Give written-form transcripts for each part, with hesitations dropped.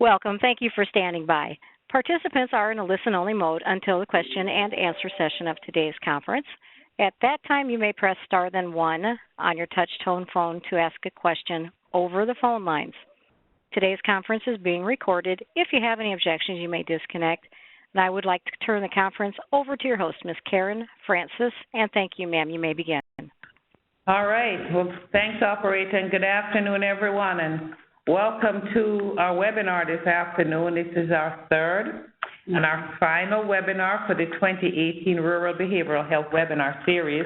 Welcome. Thank you for standing by. Participants are in a listen-only mode until the question and answer session of today's conference. At that time, you may press star then one on your touch-tone phone to ask a question over the phone lines. Today's conference is being recorded. If you have any objections, you may disconnect. And I would like to turn the conference over to your host, Ms. Karen Francis, and thank you, ma'am. You may begin. All right. Well, thanks, operator, and good afternoon, everyone, and welcome to our webinar this afternoon. This is our third and our final webinar for the 2018 Rural Behavioral Health Webinar Series.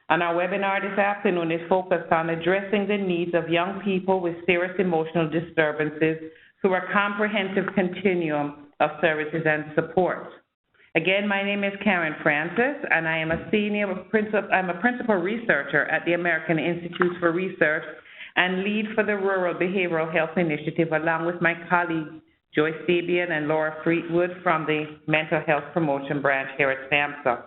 And our webinar this afternoon is focused on addressing the needs of young people with serious emotional disturbances through a comprehensive continuum of services and support. Again, my name is Karen Francis, and I'm a principal researcher at the American Institute for Research and lead for the Rural Behavioral Health Initiative, along with my colleagues Joyce Sabian and Laura Fleetwood from the Mental Health Promotion Branch here at SAMHSA.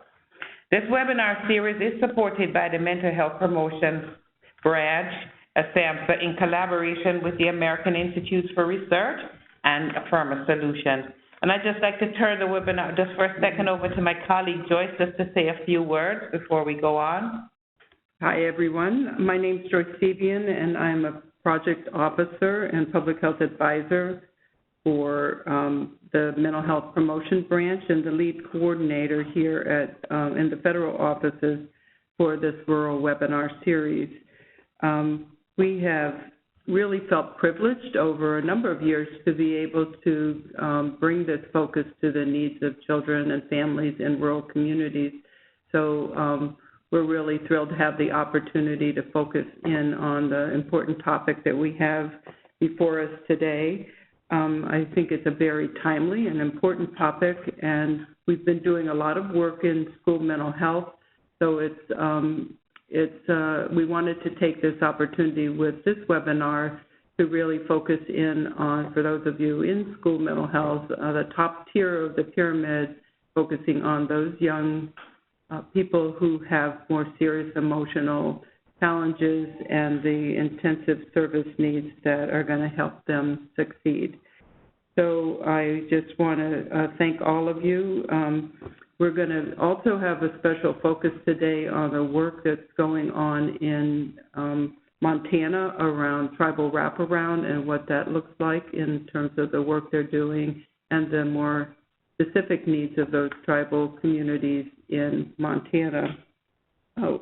This webinar series is supported by the Mental Health Promotion Branch at SAMHSA in collaboration with the American Institute for Research and Affirma Solutions. And I'd just like to turn the webinar just for a second over to my colleague Joyce just to say a few words before we go on. Hi, everyone. My name is Joyce Sabian, and I'm a project officer and public health advisor for the Mental Health Promotion Branch and the lead coordinator here at in the federal offices for this rural webinar series. We have really felt privileged over a number of years to be able to bring this focus to the needs of children and families in rural communities. So we're really thrilled to have the opportunity to focus in on the important topic that we have before us today. I think it's a very timely and important topic, and we've been doing a lot of work in school mental health. So we wanted to take this opportunity with this webinar to really focus in on, for those of you in school mental health, the top tier of the pyramid, focusing on those young people who have more serious emotional challenges and the intensive service needs that are going to help them succeed. So I just want to thank all of you. We're going to also have a special focus today on the work that's going on in Montana around tribal wraparound and what that looks like in terms of the work they're doing and the more specific needs of those tribal communities in Montana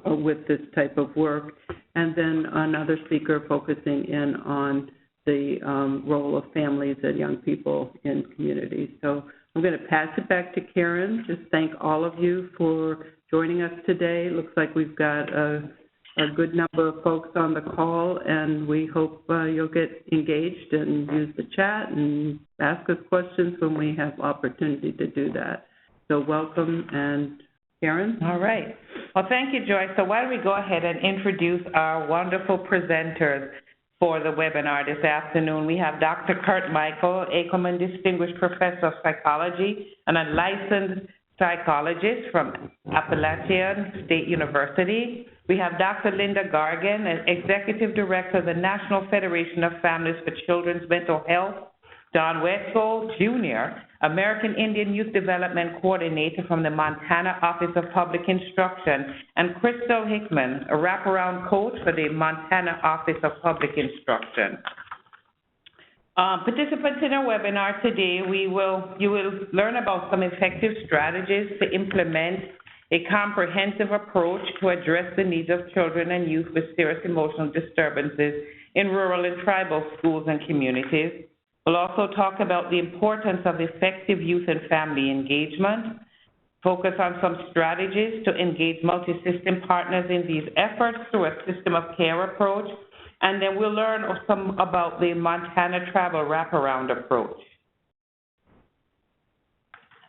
with this type of work. And then another speaker focusing in on the role of families and young people in communities. So I'm going to pass it back to Karen. Just thank all of you for joining us today. Looks like we've got a good number of folks on the call, and we hope you'll get engaged and use the chat and ask us questions when we have opportunity to do that. So welcome, and Karen? All right. Well, thank you, Joyce. So why don't we go ahead and introduce our wonderful presenters for the webinar this afternoon. We have Dr. Kurt Michael, Ackerman Distinguished Professor of Psychology and a licensed psychologist from Appalachian State University. We have Dr. Linda Gargan, an Executive Director of the National Federation of Families for Children's Mental Health. Don Wetzel, Jr., American Indian Youth Development Coordinator from the Montana Office of Public Instruction, and Crystal Hickman, a wraparound coach for the Montana Office of Public Instruction. Participants in our webinar today, you will learn about some effective strategies to implement a comprehensive approach to address the needs of children and youth with serious emotional disturbances in rural and tribal schools and communities. We'll also talk about the importance of effective youth and family engagement, focus on some strategies to engage multi-system partners in these efforts through a system of care approach, and then we'll learn some about the Montana Travel Wraparound approach.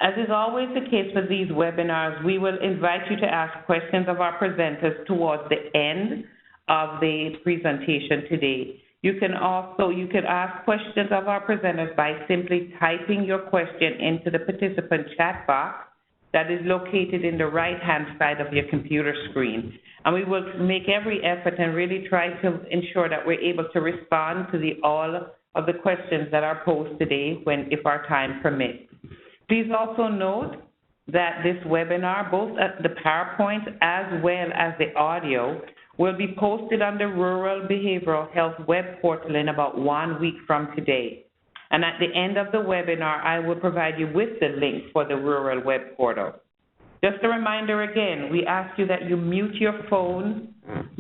As is always the case with these webinars, we will invite you to ask questions of our presenters towards the end of the presentation today. You can ask questions of our presenters by simply typing your question into the participant chat box that is located in the right-hand side of your computer screen. And we will make every effort and really try to ensure that we're able to respond to all of the questions that are posed today if our time permits. Please also note that this webinar, both the PowerPoint as well as the audio, will be posted on the Rural Behavioral Health web portal in about 1 week from today. And at the end of the webinar, I will provide you with the link for the Rural web portal. Just a reminder again, we ask you that you mute your phone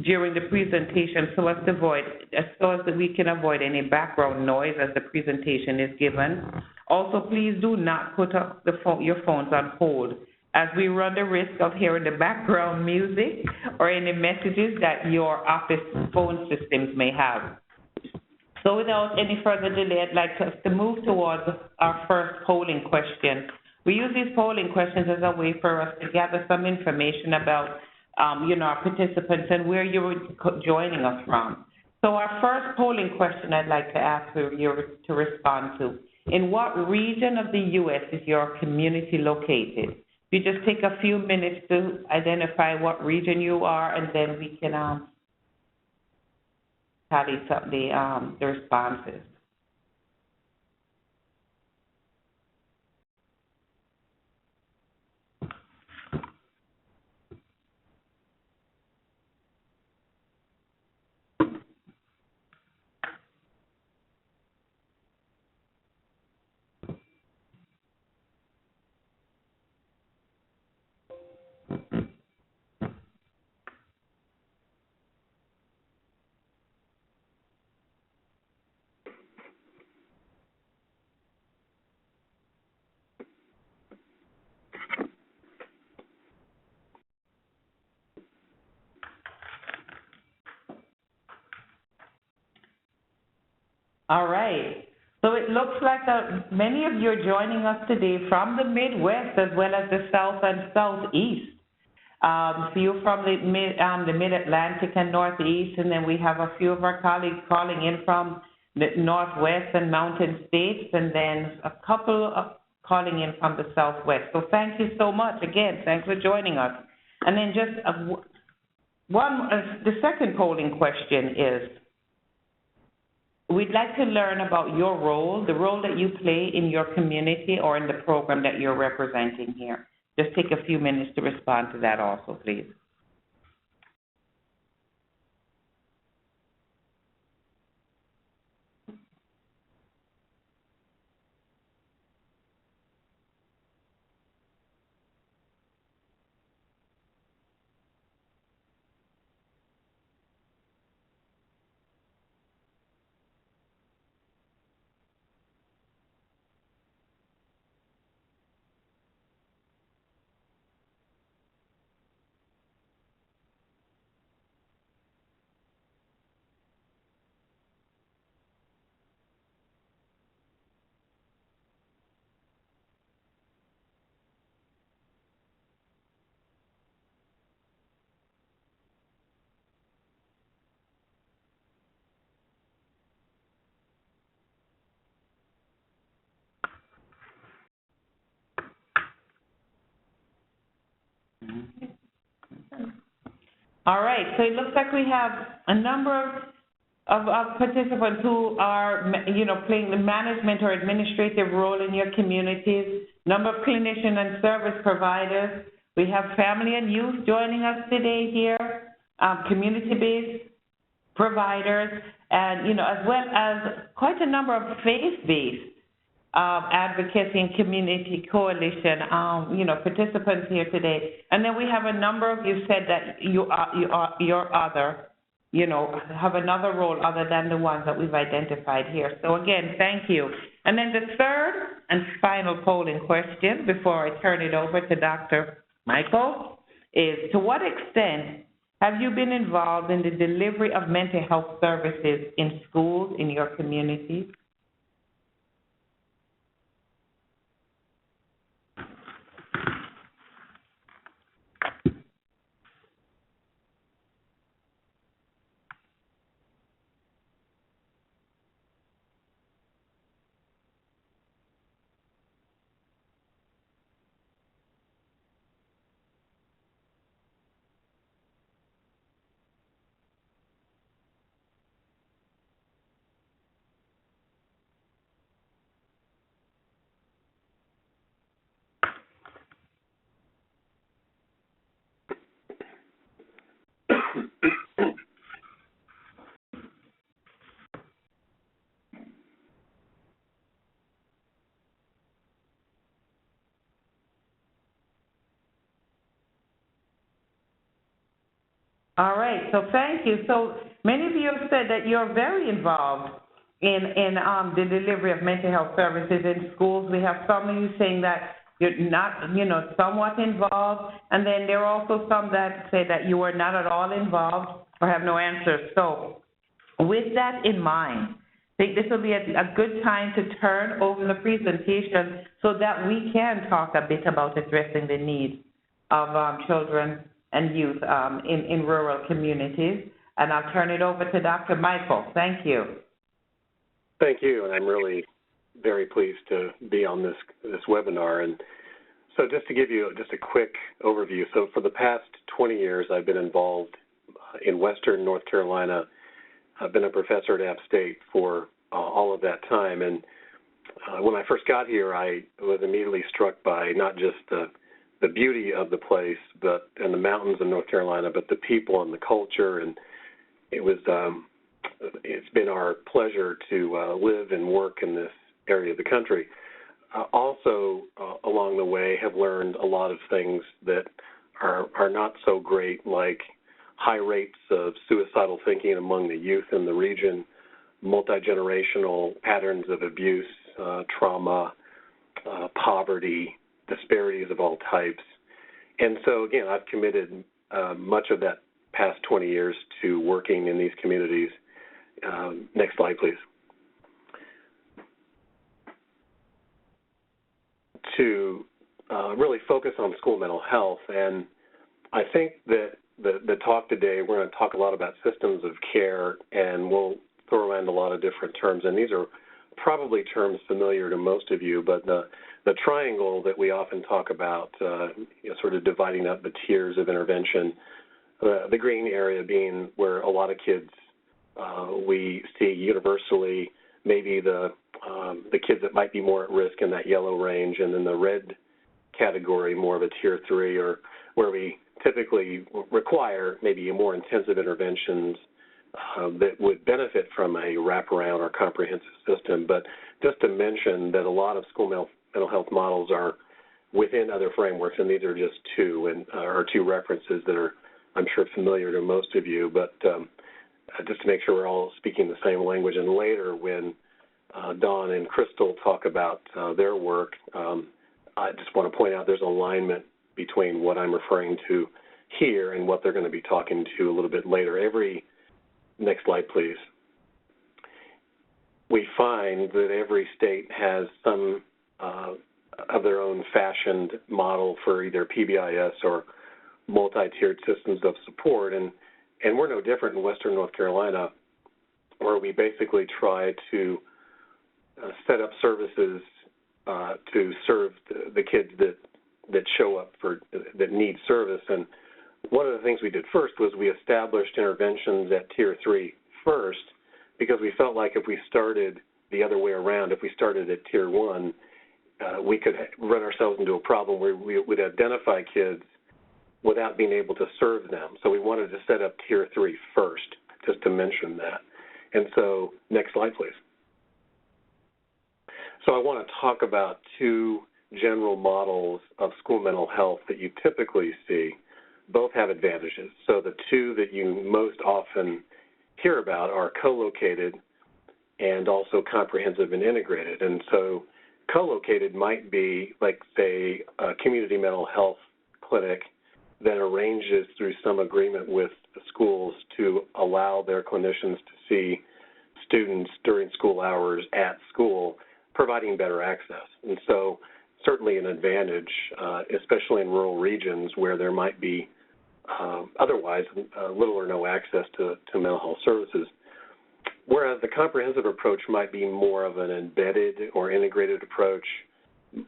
during the presentation so as that we can avoid any background noise as the presentation is given. Also, please do not put up your phones on hold, as we run the risk of hearing the background music or any messages that your office phone systems may have. So without any further delay, I'd like us to move towards our first polling question. We use these polling questions as a way for us to gather some information about, our participants and where you're joining us from. So our first polling question I'd like to ask you to respond to: in what region of the U.S. is your community located? You just take a few minutes to identify what region you are, and then we can tally up the responses. All right. So it looks like many of you are joining us today from the Midwest as well as the South and Southeast. Few from the Mid-Atlantic and Northeast, and then we have a few of our colleagues calling in from the Northwest and Mountain States, and then a couple calling in from the Southwest. So thank you so much. Again, thanks for joining us. And then just the second polling question is, we'd like to learn about your role, the role that you play in your community or in the program that you're representing here. Just take a few minutes to respond to that also, please. All right, so it looks like we have a number of participants who are, playing the management or administrative role in your communities, number of clinician and service providers. We have family and youth joining us today here, community-based providers, and, as well as quite a number of faith-based advocacy and community coalition, participants here today. And then we have a number of you said that you're other, have another role other than the ones that we've identified here. So again, thank you. And then the third and final polling question before I turn it over to Dr. Michael is, to what extent have you been involved in the delivery of mental health services in schools in your communities? All right, so thank you. So many of you have said that you're very involved in the delivery of mental health services in schools. We have some of you saying that you're not, somewhat involved, and then there are also some that say that you are not at all involved or have no answers. So with that in mind, I think this will be a good time to turn over the presentation so that we can talk a bit about addressing the needs of children and youth in rural communities. And I'll turn it over to Dr. Michael. Thank you. Thank you, and I'm really very pleased to be on this webinar. And so just to give you just a quick overview, so for the past 20 years I've been involved in Western North Carolina. I've been a professor at App State for all of that time. And when I first got here, I was immediately struck by not just the beauty of the place and the mountains of North Carolina, but the people and the culture. And it's been our pleasure to live and work in this area of the country. Also, along the way, have learned a lot of things that are not so great, like high rates of suicidal thinking among the youth in the region, multi-generational patterns of abuse, trauma, poverty, disparities of all types. And so, again, I've committed much of that past 20 years to working in these communities. Next slide, please. To really focus on school mental health. And I think that the talk today, we're going to talk a lot about systems of care, and we'll throw around a lot of different terms. And these are probably terms familiar to most of you, but the triangle that we often talk about, sort of dividing up the tiers of intervention, the green area being where a lot of kids we see universally, maybe the kids that might be more at risk in that yellow range, and then the red category, more of a tier 3, or where we typically require maybe more intensive interventions that would benefit from a wraparound or comprehensive system. But just to mention that a lot of school mental health models are within other frameworks, and these are just two references that are, I'm sure, familiar to most of you. But just to make sure we're all speaking the same language, and later when Dawn and Crystal talk about their work, I just want to point out there's alignment between what I'm referring to here and what they're going to be talking to a little bit later. Next slide, please. We find that every state has some of their own fashioned model for either PBIS or multi-tiered systems of support, and we're no different in Western North Carolina, where we basically try to set up services to serve the kids that show up that need service. And one of the things we did first was we established interventions at Tier 3 first, because we felt like if we started the other way around, if we started at Tier 1, we could run ourselves into a problem where we would identify kids without being able to serve them. So we wanted to set up Tier 3 first, just to mention that. And so, next slide, please. So I want to talk about two general models of school mental health that you typically see. Both have advantages. So the two that you most often hear about are co-located and also comprehensive and integrated. And so co-located might be, like, say, a community mental health clinic that arranges through some agreement with the schools to allow their clinicians to see students during school hours at school, providing better access. And so certainly an advantage, especially in rural regions where there might be otherwise little or no access to mental health services. Whereas the comprehensive approach might be more of an embedded or integrated approach.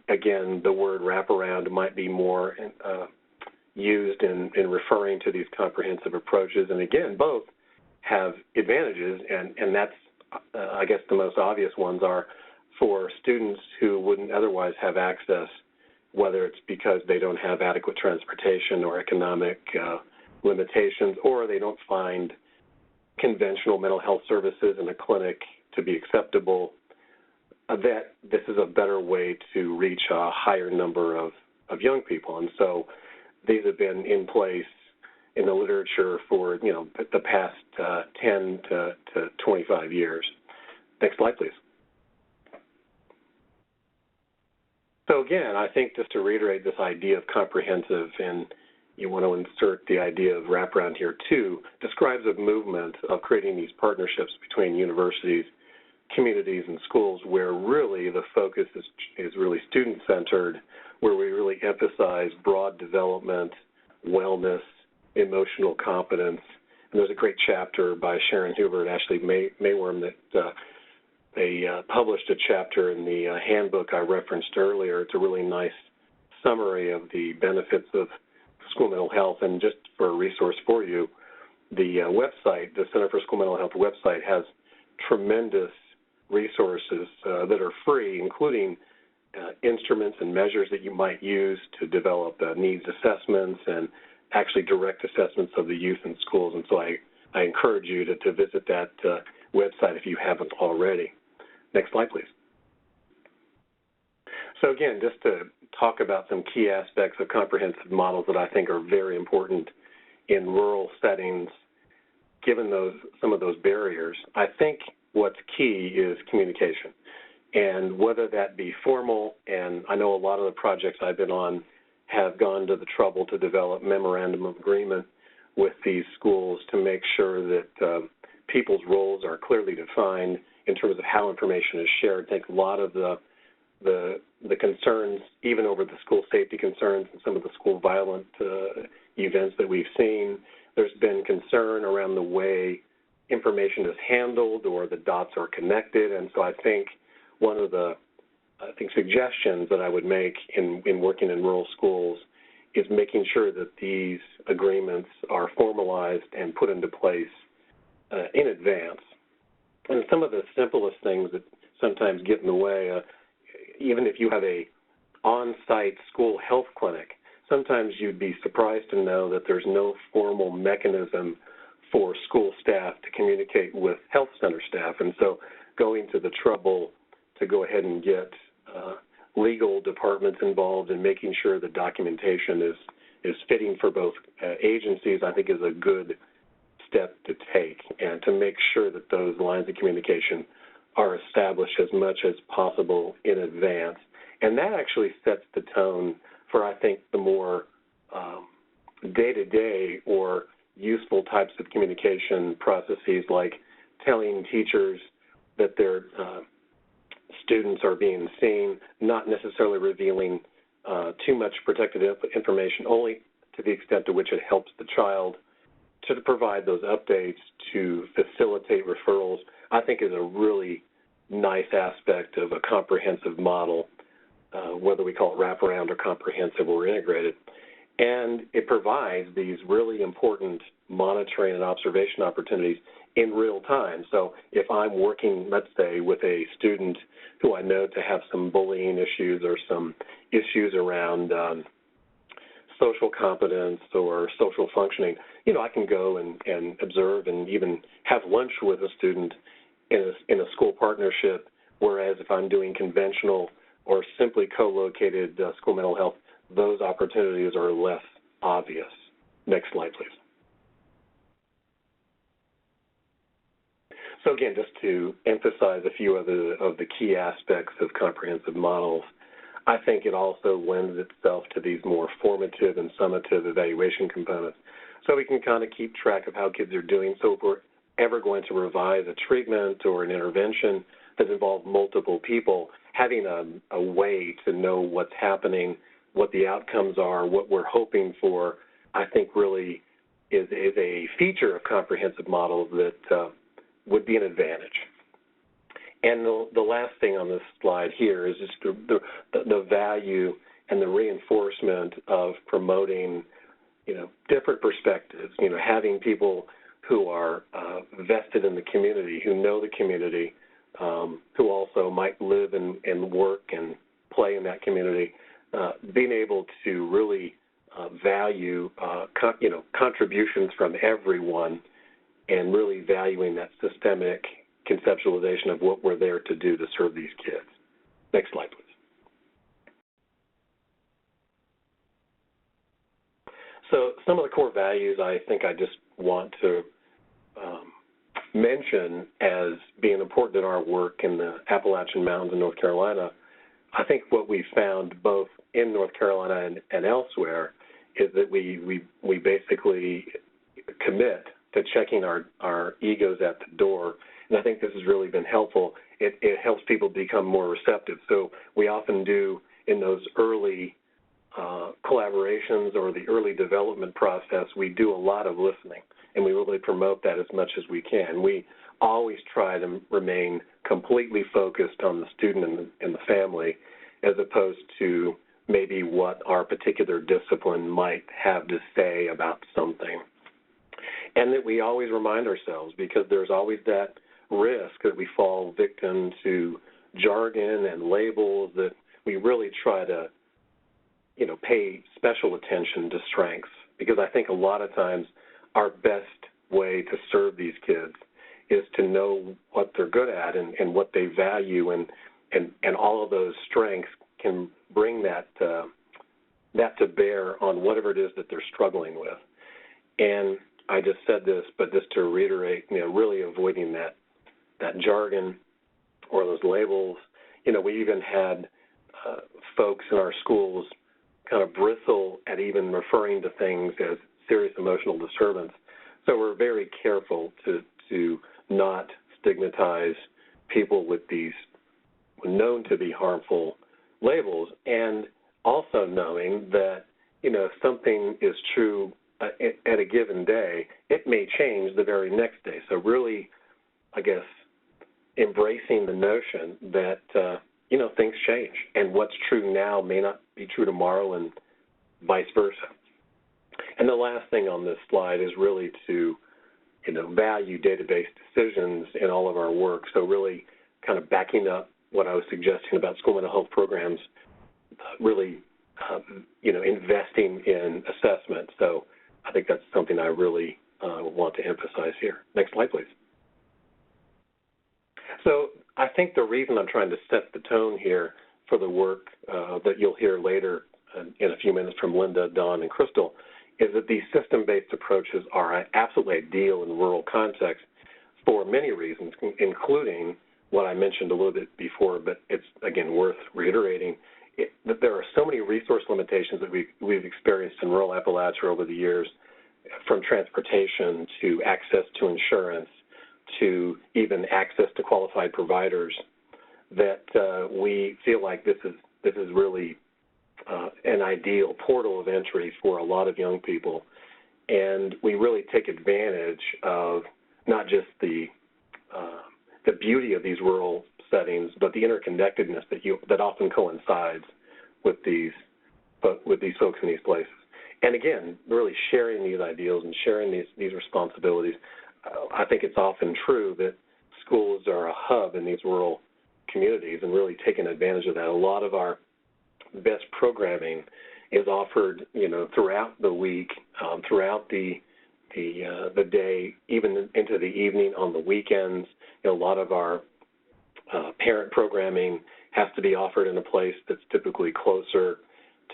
Again, the word wraparound might be more used in referring to these comprehensive approaches. And again, both have advantages, and that's, I guess, the most obvious ones are for students who wouldn't otherwise have access, whether it's because they don't have adequate transportation or economic limitations, or they don't find conventional mental health services in a clinic to be acceptable, that this is a better way to reach a higher number of young people. And so these have been in place in the literature for, the past 10 to 25 years. Next slide, please. So again, I think just to reiterate this idea of comprehensive, and you want to insert the idea of wraparound here too, describes a movement of creating these partnerships between universities, communities, and schools where really the focus is really student-centered, where we really emphasize broad development, wellness, emotional competence. And there's a great chapter by Sharon Huber and Ashley Mayworm that they published a chapter in the handbook I referenced earlier. It's a really nice summary of the benefits of school mental health. And just for a resource for you, the website, the Center for School Mental Health website, has tremendous resources that are free, including instruments and measures that you might use to develop needs assessments and actually direct assessments of the youth in schools. And so I encourage you to visit that website if you haven't already. Next slide, please. So again, just to talk about some key aspects of comprehensive models that I think are very important in rural settings, given some of those barriers, I think what's key is communication. And whether that be formal, and I know a lot of the projects I've been on have gone to the trouble to develop memorandum of agreement with these schools to make sure that people's roles are clearly defined in terms of how information is shared. I think a lot of the concerns, even over the school safety concerns and some of the school violent events that we've seen, there's been concern around the way information is handled or the dots are connected. And so I think one of the suggestions that I would make in working in rural schools is making sure that these agreements are formalized and put into place in advance. And some of the simplest things that sometimes get in the way, even if you have a on-site school health clinic, sometimes you'd be surprised to know that there's no formal mechanism for school staff to communicate with health center staff. And so going to the trouble to go ahead and get legal departments involved and making sure the documentation is fitting for both agencies, I think is a good step to take, and to make sure that those lines of communication are established as much as possible in advance. And that actually sets the tone for, I think, the more day-to-day or useful types of communication processes, like telling teachers that their students are being seen, not necessarily revealing too much protected information, only to the extent to which it helps the child, to provide those updates, to facilitate referrals, I think is a really nice aspect of a comprehensive model, whether we call it wraparound or comprehensive or integrated. And it provides these really important monitoring and observation opportunities in real time. So if I'm working, let's say, with a student who I know to have some bullying issues or some issues around social competence or social functioning, I can go and observe and even have lunch with a student in a school partnership, whereas if I'm doing conventional or simply co-located school mental health, those opportunities are less obvious. Next slide, please. So again, just to emphasize a few of the key aspects of comprehensive models, I think it also lends itself to these more formative and summative evaluation components. So we can kind of keep track of how kids are doing. So if we're ever going to revise a treatment or an intervention that involves multiple people, having a way to know what's happening, what the outcomes are, what we're hoping for, I think really is a feature of comprehensive models that would be an advantage. And the last thing on this slide here is just the value and the reinforcement of promoting, different perspectives, having people who are vested in the community, who know the community, who also might live and work and play in that community, being able to really value, contributions from everyone, and really valuing that systemic conceptualization of what we're there to do to serve these kids. Next slide, please. So some of the core values I think I just want to mention as being important in our work in the Appalachian Mountains in North Carolina. I think what we found both in North Carolina and elsewhere is that we basically commit to checking our egos at the door, and I think this has really been helpful. It helps people become more receptive. So we often do in those early collaborations or the early development process, we do a lot of listening, and we really promote that as much as we can. We always try to remain completely focused on the student and the family, as opposed to maybe what our particular discipline might have to say about something. And that we always remind ourselves, because there's always that risk that we fall victim to jargon and labels, that we really try to, pay special attention to strengths, because I think a lot of times our best way to serve these kids is to know what they're good at and what they value, and all of those strengths can bring that to bear on whatever it is that they're struggling with. And I just said this, but just to reiterate, really avoiding that jargon or those labels. We even had folks in our schools kind of bristle at even referring to things as serious emotional disturbance. So we're very careful to not stigmatize people with these known to be harmful labels, and also knowing that, if something is true at a given day, it may change the very next day. So really, I guess, embracing the notion that, things change, and what's true now may not be true tomorrow, and vice versa. And the last thing on this slide is really to, value database decisions in all of our work. So really kind of backing up what I was suggesting about school mental health programs, really, investing in assessment. So I think that's something I really want to emphasize here. Next slide, please. So I think the reason I'm trying to set the tone here for the work that you'll hear later in a few minutes from Linda, Dawn, and Crystal is that these system-based approaches are absolutely ideal in rural contexts for many reasons, including what I mentioned a little bit before, but it's, again, worth reiterating, that there are so many resource limitations that we've experienced in rural Appalachia over the years, from transportation to access to insurance to even access to qualified providers, that we feel like this is really an ideal portal of entry for a lot of young people. And we really take advantage of not just the beauty of these rural settings, but the interconnectedness that often coincides with these folks in these places. And again, really sharing these ideals and sharing these responsibilities. I think it's often true that schools are a hub in these rural communities, and really taking advantage of that. A lot of our best programming is offered, throughout the week, throughout the day, even into the evening, on the weekends. A lot of our parent programming has to be offered in a place that's typically closer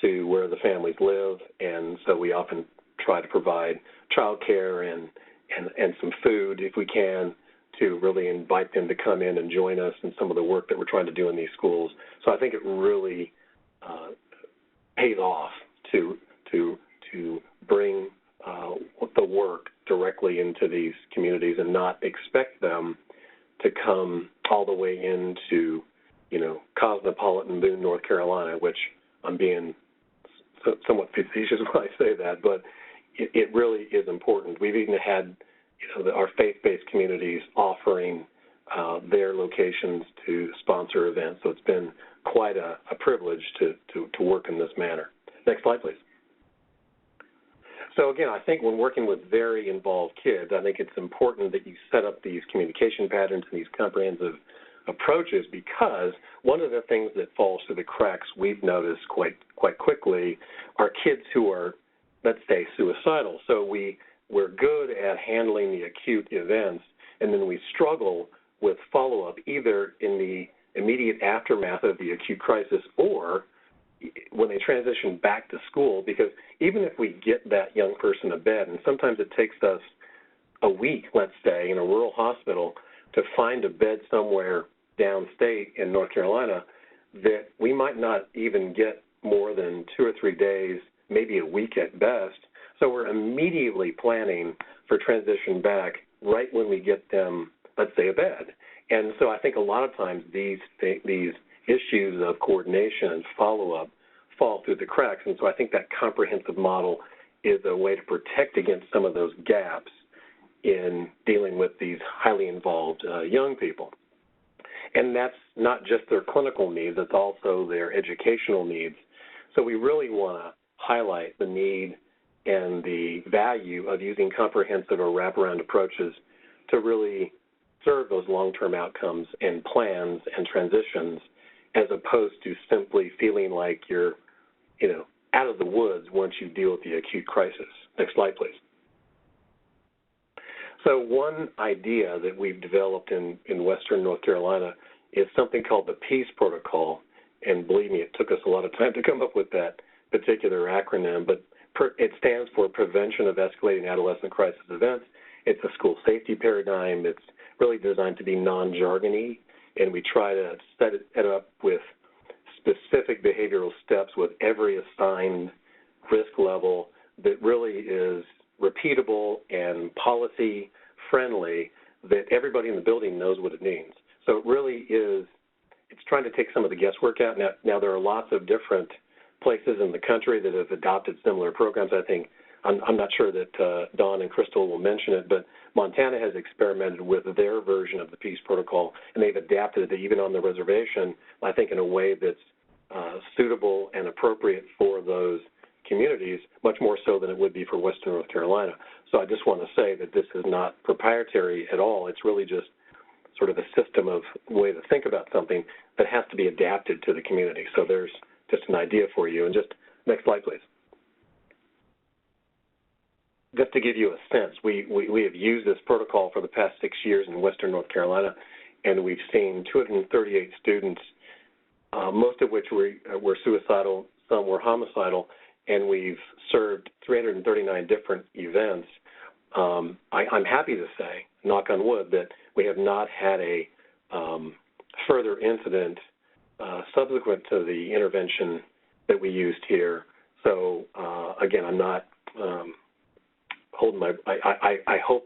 to where the families live, and so we often try to provide childcare and some food, if we can, to really invite them to come in and join us in some of the work that we're trying to do in these schools. So I think it really pays off to bring the work directly into these communities and not expect them to come all the way into, cosmopolitan Boone, North Carolina, which I'm being somewhat facetious when I say that, but it really is important. We've even had, our faith-based communities offering their locations to sponsor events, so it's been quite a privilege to work in this manner. Next slide, please. So again, I think when working with very involved kids, I think it's important that you set up these communication patterns and these comprehensive approaches, because one of the things that falls through the cracks we've noticed quite quickly are kids who are, let's say, suicidal. So we're good at handling the acute events, and then we struggle with follow-up either in the immediate aftermath of the acute crisis, or when they transition back to school, because even if we get that young person a bed, and sometimes it takes us a week, let's say, in a rural hospital to find a bed somewhere downstate in North Carolina, that we might not even get more than 2 or 3 days, maybe a week at best. So we're immediately planning for transition back right when we get them, let's say, a bed. And so I think a lot of times these issues of coordination and follow-up fall through the cracks. And so I think that comprehensive model is a way to protect against some of those gaps in dealing with these highly involved young people. And that's not just their clinical needs, it's also their educational needs. So we really want to highlight the need and the value of using comprehensive or wraparound approaches to really serve those long-term outcomes and plans and transitions, as opposed to simply feeling like you're, out of the woods once you deal with the acute crisis. Next slide, please. So one idea that we've developed in Western North Carolina is something called the PEACE Protocol. And believe me, it took us a lot of time to come up with that particular acronym, but it stands for Prevention of Escalating Adolescent Crisis Events. It's a school safety paradigm. It's really designed to be non-jargony, and we try to set it up with specific behavioral steps with every assigned risk level that really is repeatable and policy-friendly, that everybody in the building knows what it means. So it really is, it's trying to take some of the guesswork out. Now there are lots of different places in the country that have adopted similar programs. I think, I'm not sure that Dawn and Crystal will mention it, but Montana has experimented with their version of the PEACE Protocol, and they've adapted it even on the reservation, I think, in a way that's suitable and appropriate for those communities, much more so than it would be for Western North Carolina. So I just want to say that this is not proprietary at all. It's really just sort of a system of way to think about something that has to be adapted to the community. So there's just an idea for you. And just next slide, please. Just to give you a sense, we have used this protocol for the past 6 years in Western North Carolina, and we've seen 238 students, most of which were suicidal, some were homicidal, and we've served 339 different events. I'm happy to say, knock on wood, that we have not had a further incident subsequent to the intervention that we used here. So again, I'm not holding my. I hope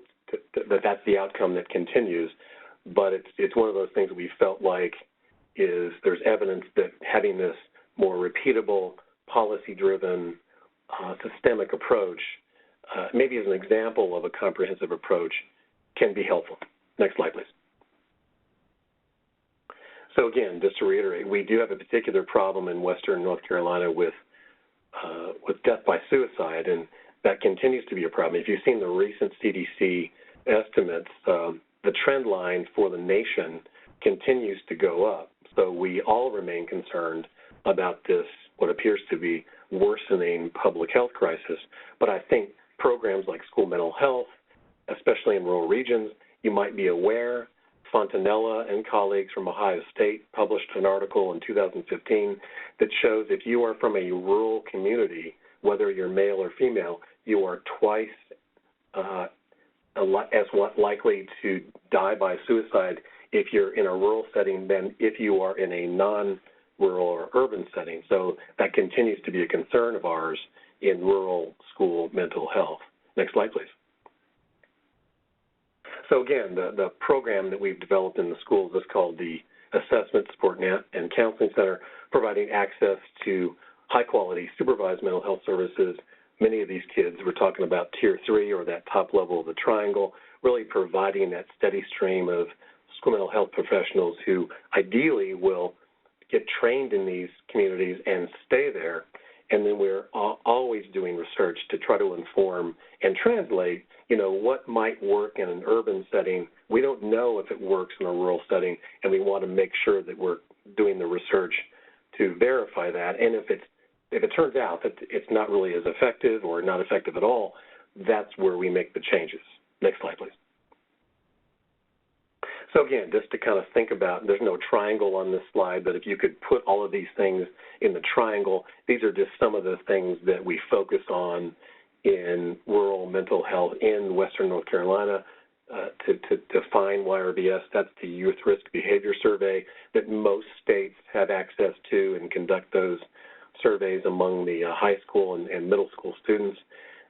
that that's the outcome that continues, but it's one of those things that we felt like is there's evidence that having this more repeatable, policy-driven, systemic approach, maybe as an example of a comprehensive approach, can be helpful. Next slide, please. So again, just to reiterate, we do have a particular problem in Western North Carolina with death by suicide, and that continues to be a problem. If you've seen the recent CDC estimates, the trend line for the nation continues to go up. So we all remain concerned about this, what appears to be worsening public health crisis. But I think programs like school mental health, especially in rural regions, you might be aware, Fontanella and colleagues from Ohio State published an article in 2015 that shows if you are from a rural community, whether you're male or female, you are twice as likely to die by suicide if you're in a rural setting than if you are in a non-rural or urban setting. So that continues to be a concern of ours in rural school mental health. Next slide, please. So again, the program that we've developed in the schools is called the Assessment, Support, and Counseling Center, providing access to high-quality supervised mental health services. Many of these kids, we're talking about Tier 3 or that top level of the triangle, really providing that steady stream of school mental health professionals who ideally will get trained in these communities and stay there. And then we're always doing research to try to inform and translate, what might work in an urban setting. We don't know if it works in a rural setting, and we want to make sure that we're doing the research to verify that. And if it turns out that it's not really as effective or not effective at all, that's where we make the changes. Next slide, please. So again, just to kind of think about, there's no triangle on this slide, but if you could put all of these things in the triangle, these are just some of the things that we focus on in rural mental health in Western North Carolina to define YRBS. That's the Youth Risk Behavior Survey that most states have access to and conduct those surveys among the high school and middle school students.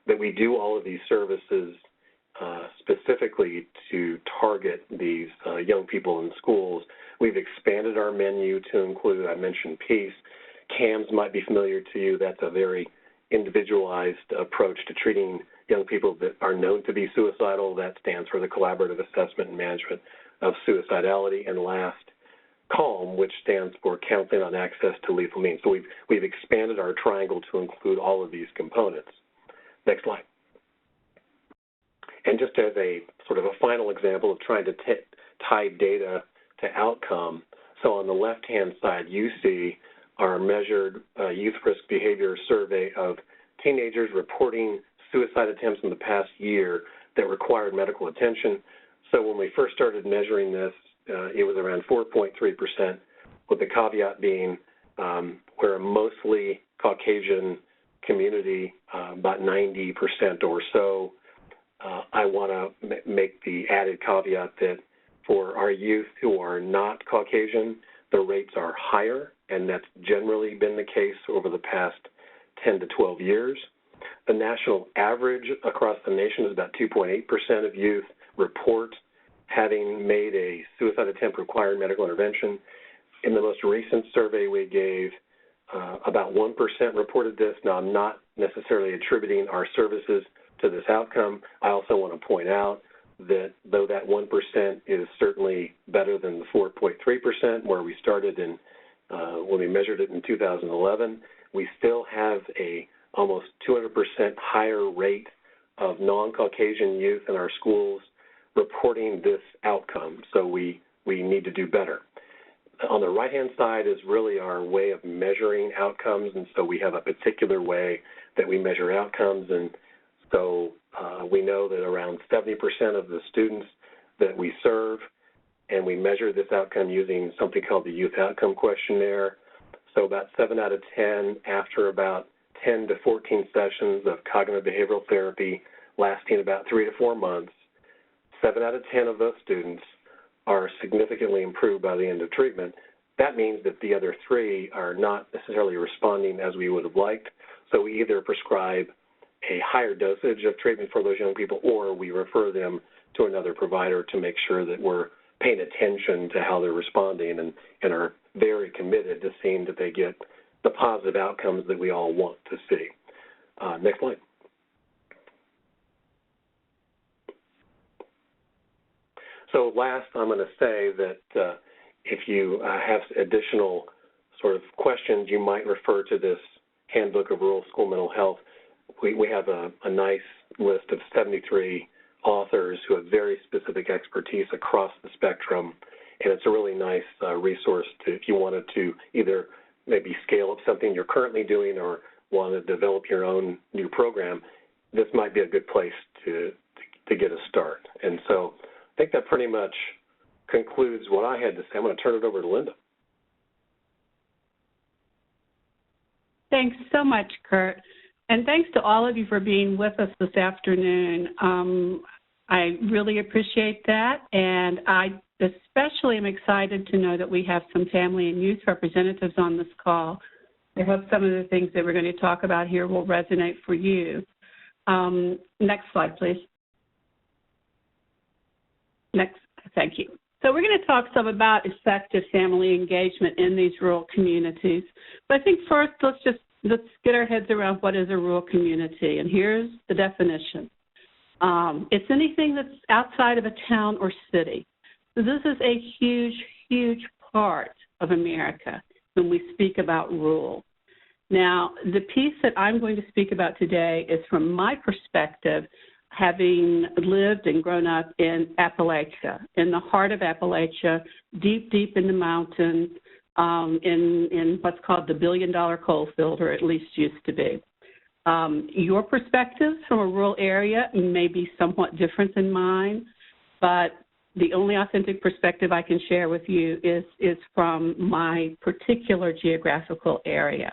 That we do all of these services specifically to target these young people in schools. We've expanded our menu to include, I mentioned PEACE. CAMS might be familiar to you. That's a very individualized approach to treating young people that are known to be suicidal. That stands for the Collaborative Assessment and Management of Suicidality. And last, CALM, which stands for Counseling on Access to Lethal Means. So we've expanded our triangle to include all of these components. Next slide. And just as a sort of a final example of trying to tie data to outcome, so on the left-hand side, you see our measured youth risk behavior survey of teenagers reporting suicide attempts in the past year that required medical attention. So when we first started measuring this, it was around 4.3%, with the caveat being we're a mostly Caucasian community, about 90% or so. I want to make the added caveat that for our youth who are not Caucasian, the rates are higher, and that's generally been the case over the past 10 to 12 years. The national average across the nation is about 2.8% of youth report having made a suicide attempt requiring medical intervention. In the most recent survey we gave, about 1% reported this. Now, I'm not necessarily attributing our services to this outcome. I also want to point out that though that 1% is certainly better than the 4.3% where we started in when we measured it in 2011, we still have a almost 200% higher rate of non-Caucasian youth in our schools reporting this outcome. So we need to do better. On the right-hand side is really our way of measuring outcomes, and so we have a particular way that we measure outcomes, and so we know that around 70% of the students that we serve, and we measure this outcome using something called the Youth Outcome Questionnaire. So about 7 out of 10 after about 10 to 14 sessions of cognitive behavioral therapy lasting about 3 to 4 months, 7 out of 10 of those students are significantly improved by the end of treatment. That means that the other 3 are not necessarily responding as we would have liked. So we either prescribe a higher dosage of treatment for those young people, or we refer them to another provider to make sure that we're paying attention to how they're responding and are very committed to seeing that they get the positive outcomes that we all want to see. Next slide. So last, I'm going to say that if you have additional sort of questions, you might refer to this Handbook of Rural School Mental Health. We have a nice list of 73 authors who have very specific expertise across the spectrum, and it's a really nice resource if you wanted to either maybe scale up something you're currently doing or want to develop your own new program. This might be a good place to get a start. And so I think that pretty much concludes what I had to say. I'm going to turn it over to Linda. Thanks so much, Kurt. And thanks to all of you for being with us this afternoon. I really appreciate that, and I especially am excited to know that we have some family and youth representatives on this call. I hope some of the things that we're going to talk about here will resonate for you. Next slide, please. Next, thank you. So we're going to talk some about effective family engagement in these rural communities. But I think first, let's get our heads around what is a rural community, and here's the definition. It's anything that's outside of a town or city. So this is a huge, huge part of America when we speak about rural. Now, the piece that I'm going to speak about today is from my perspective, having lived and grown up in Appalachia, in the heart of Appalachia, deep, deep in the mountains, in what's called the billion-dollar coal field, or at least used to be. Your perspectives from a rural area may be somewhat different than mine, but The only authentic perspective I can share with you is from my particular geographical area.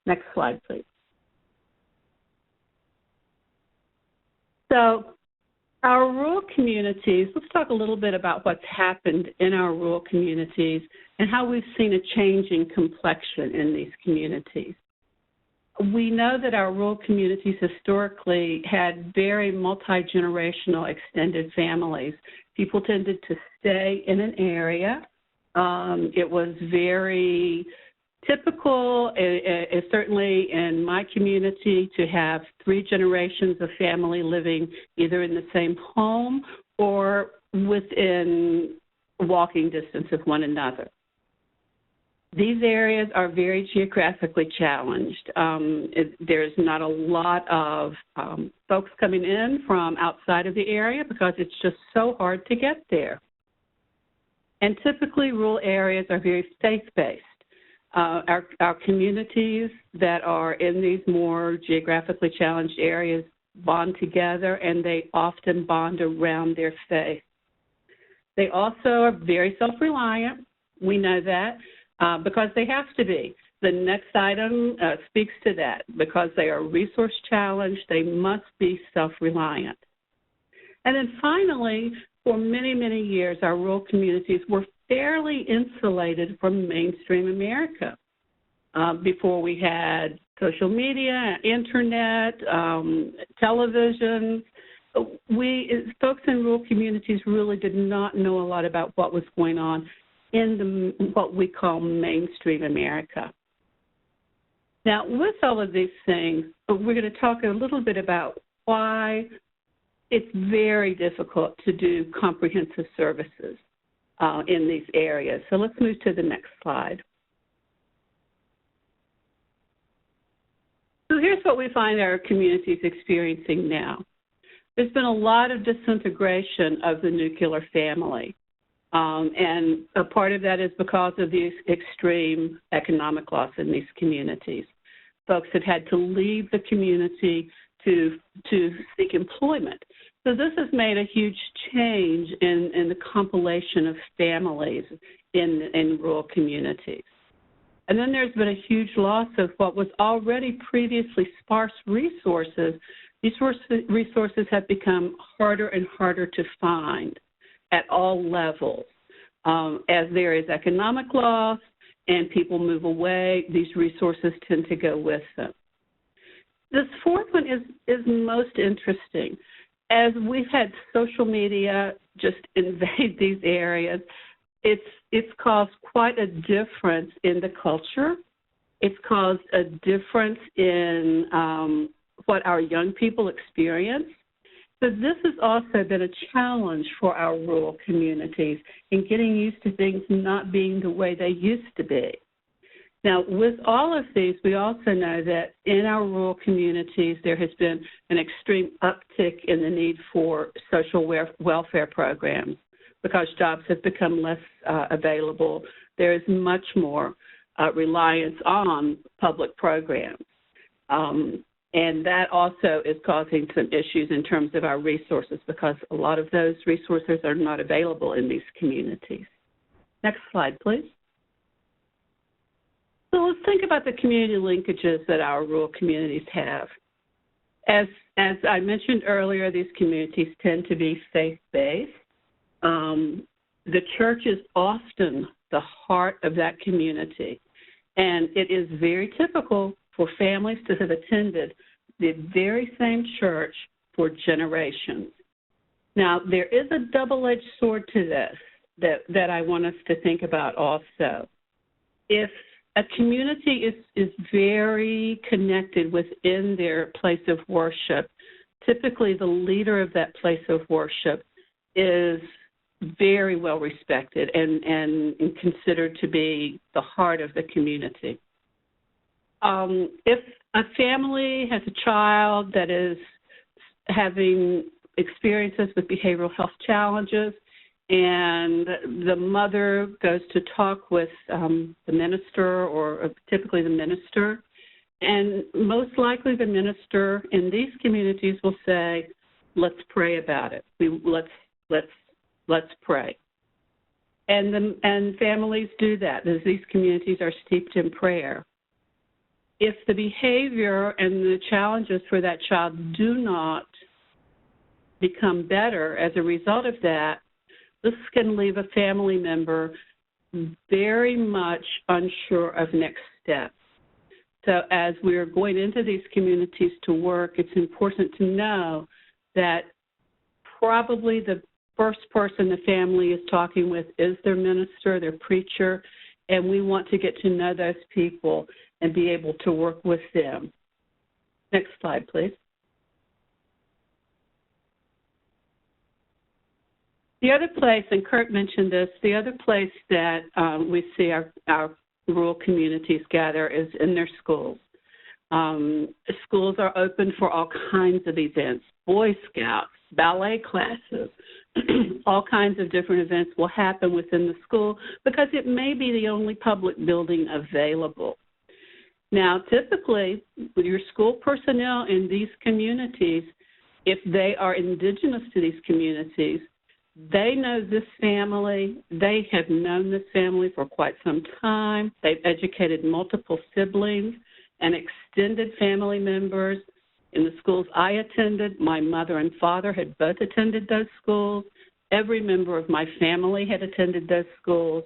Next slide, please. So our rural communities, let's talk a little bit about what's happened in our rural communities and how we've seen a change in complexion in these communities. We know that our rural communities historically had very multi-generational extended families. People tended to stay in an area. It was very typical, certainly in my community, to have 3 generations of family living either in the same home or within walking distance of one another. These areas are very geographically challenged. There's not a lot of folks coming in from outside of the area because it's just so hard to get there. And typically, rural areas are very faith-based. Our communities that are in these more geographically challenged areas bond together, and they often bond around their faith. They also are very self-reliant. We know that. Because they have to be. The next item speaks to that. Because they are resource challenged, they must be self-reliant. And then finally, for many, many years, our rural communities were fairly insulated from mainstream America. Before we had social media, internet, television, folks in rural communities really did not know a lot about what was going on in what we call mainstream America. Now, with all of these things, we're going to talk a little bit about why it's very difficult to do comprehensive services in these areas. So let's move to the next slide. So here's what we find our communities experiencing now. There's been a lot of disintegration of the nuclear family. And a part of that is because of the extreme economic loss in these communities. Folks have had to leave the community to seek employment. So this has made a huge change in the compilation of families in rural communities. And then there's been a huge loss of what was already previously sparse resources. These resources have become harder and harder to find at all levels. As there is economic loss and people move away, these resources tend to go with them. This fourth one is most interesting. As we've had social media just invade these areas, it's caused quite a difference in the culture. It's caused a difference in what our young people experience. So this has also been a challenge for our rural communities in getting used to things not being the way they used to be. Now, with all of these, we also know that in our rural communities, there has been an extreme uptick in the need for social welfare programs because jobs have become less available. There is much more reliance on public programs. And that also is causing some issues in terms of our resources because a lot of those resources are not available in these communities. Next slide, please. So let's think about the community linkages that our rural communities have. As I mentioned earlier, these communities tend to be faith-based. The church is often the heart of that community, and it is very typical for families to have attended the very same church for generations. Now, there is a double-edged sword to this that I want us to think about also. If a community is very connected within their place of worship, typically the leader of that place of worship is very well respected and considered to be the heart of the community. If a family has a child that is having experiences with behavioral health challenges and the mother goes to talk with the minister or typically the minister, and most likely the minister in these communities will say, let's pray about it. Let's let's pray. And families do that, as these communities are steeped in prayer. If the behavior and the challenges for that child do not become better as a result of that, this can leave a family member very much unsure of next steps. So as we're going into these communities to work, it's important to know that probably the first person the family is talking with is their minister, their preacher, and we want to get to know those people and be able to work with them. Next slide, please. The other place, and Kurt mentioned this, the other place that we see our rural communities gather is in their schools. Schools are open for all kinds of events, Boy Scouts, ballet classes, all kinds of different events will happen within the school because it may be the only public building available. Now, typically, with your school personnel in these communities, if they are indigenous to these communities, they know this family. They have known this family for quite some time. They've educated multiple siblings and extended family members. In the schools I attended, my mother and father had both attended those schools. Every member of my family had attended those schools.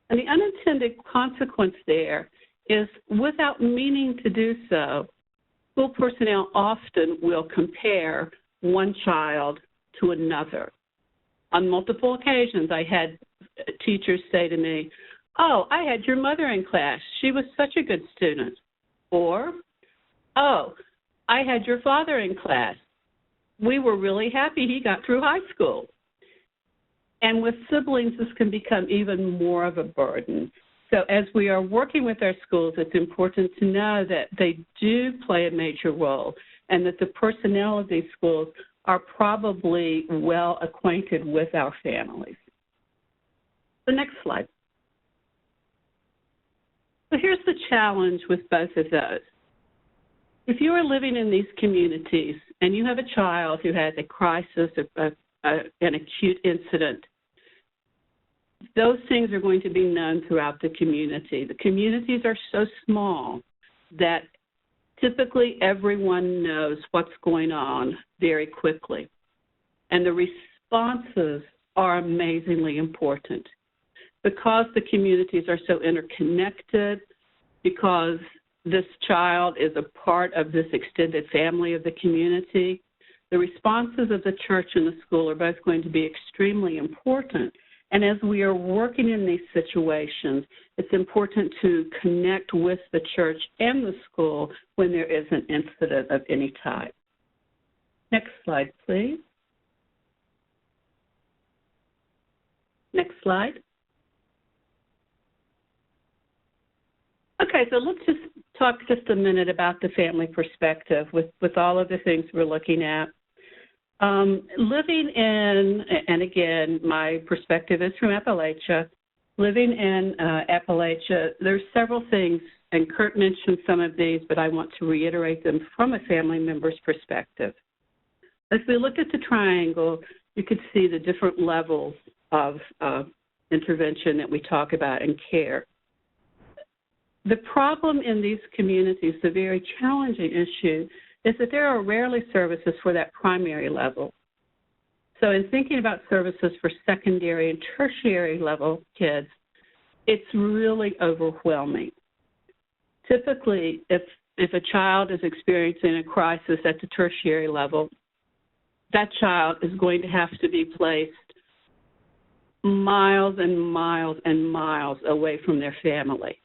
And the unintended consequence there is, without meaning to do so, school personnel often will compare one child to another. On multiple occasions, I had teachers say to me, "Oh, I had your mother in class. She was such a good student." Or, "Oh, I had your father in class. We were really happy he got through high school." And with siblings, this can become even more of a burden. So as we are working with our schools, it's important to know that they do play a major role and that the personnel of these schools are probably well acquainted with our families. The next slide. So here's the challenge with both of those. If you are living in these communities and you have a child who has a crisis, an acute incident, those things are going to be known throughout the community. The communities are so small that typically everyone knows what's going on very quickly. And the responses are amazingly important. Because the communities are so interconnected, because this child is a part of this extended family of the community, the responses of the church and the school are both going to be extremely important. And as we are working in these situations, it's important to connect with the church and the school when there is an incident of any type. Next slide, please. Next slide. Okay, so let's just talk just a minute about the family perspective with all of the things we're looking at. Living in, and again, my perspective is from Appalachia. Living in Appalachia, there's several things, and Kurt mentioned some of these, but I want to reiterate them from a family member's perspective. As we look at the triangle, you could see the different levels of intervention that we talk about and care. The problem in these communities, the very challenging issue, is that there are rarely services for that primary level. So in thinking about services for secondary and tertiary level kids, it's really overwhelming. Typically, if a child is experiencing a crisis at the tertiary level, that child is going to have to be placed miles and miles and miles away from their family.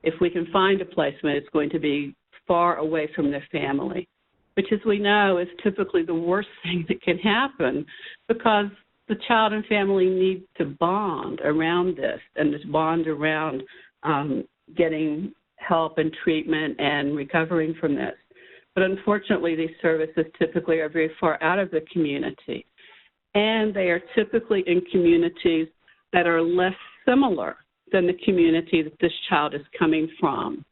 If we can find a placement, it's going to be far away from their family, which, as we know, is typically the worst thing that can happen because the child and family need to bond around this and to bond around getting help and treatment and recovering from this. But unfortunately, these services typically are very far out of the community, and they are typically in communities that are less similar than the community that this child is coming from.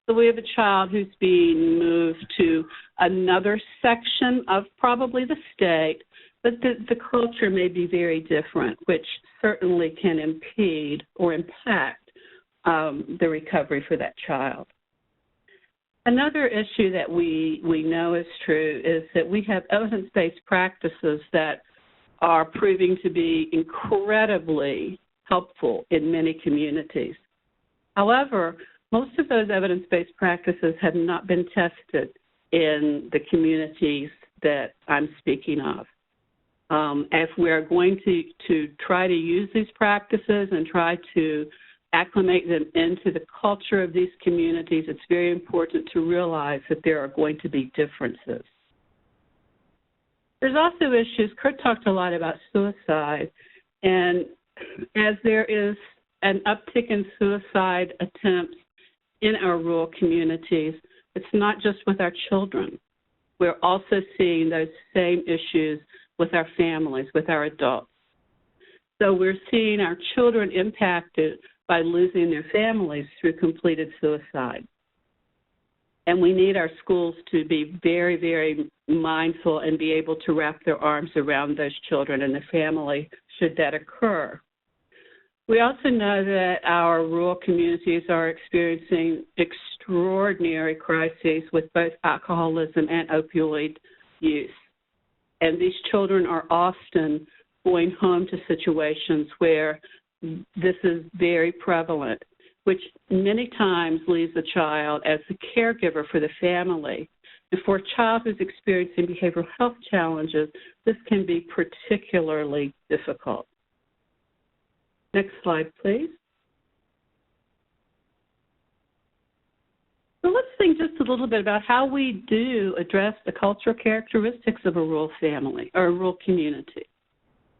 So we have a child who's being moved to another section of probably the state but the culture may be very different, which certainly can impede or impact the recovery for that child. Another issue that we know is true is that we have evidence-based practices that are proving to be incredibly helpful in many communities. However, most of those evidence-based practices have not been tested in the communities that I'm speaking of. If we're going to try to use these practices and try to acclimate them into the culture of these communities, it's very important to realize that there are going to be differences. There's also issues, Kurt talked a lot about suicide, and as there is an uptick in suicide attempts in our rural communities, it's not just with our children. We're also seeing those same issues with our families, with our adults. So we're seeing our children impacted by losing their families through completed suicide. And we need our schools to be very, very mindful and be able to wrap their arms around those children and the family should that occur. We also know that our rural communities are experiencing extraordinary crises with both alcoholism and opioid use. And these children are often going home to situations where this is very prevalent, which many times leaves the child as the caregiver for the family. And for a child who's experiencing behavioral health challenges, this can be particularly difficult. Next slide, please. So let's think just a little bit about how we do address the cultural characteristics of a rural family or a rural community.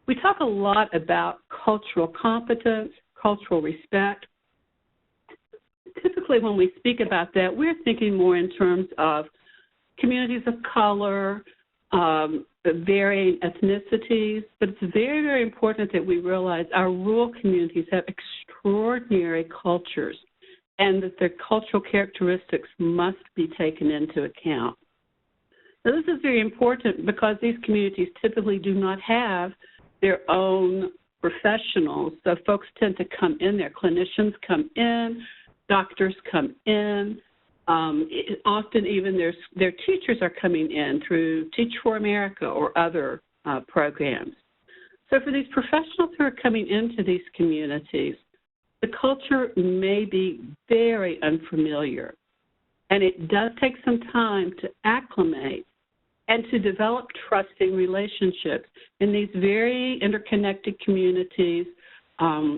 We talk a lot about cultural competence, cultural respect. Typically when we speak about that, we're thinking more in terms of communities of color, varying ethnicities, but it's very, very important that we realize our rural communities have extraordinary cultures and that their cultural characteristics must be taken into account. Now, this is very important because these communities typically do not have their own professionals, so folks tend to come in there. Clinicians come in, doctors come in. Often even their teachers are coming in through Teach for America or other programs. So for these professionals who are coming into these communities, the culture may be very unfamiliar, and it does take some time to acclimate and to develop trusting relationships. In these very interconnected communities,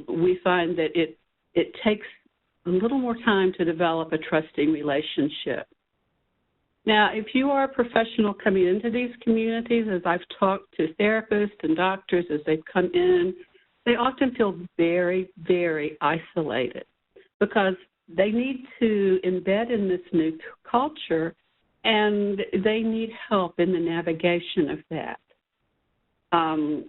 we find that it takes a little more time to develop a trusting relationship. Now, if you are a professional coming into these communities, as I've talked to therapists and doctors as they've come in, they often feel very, very isolated because they need to embed in this new culture and they need help in the navigation of that.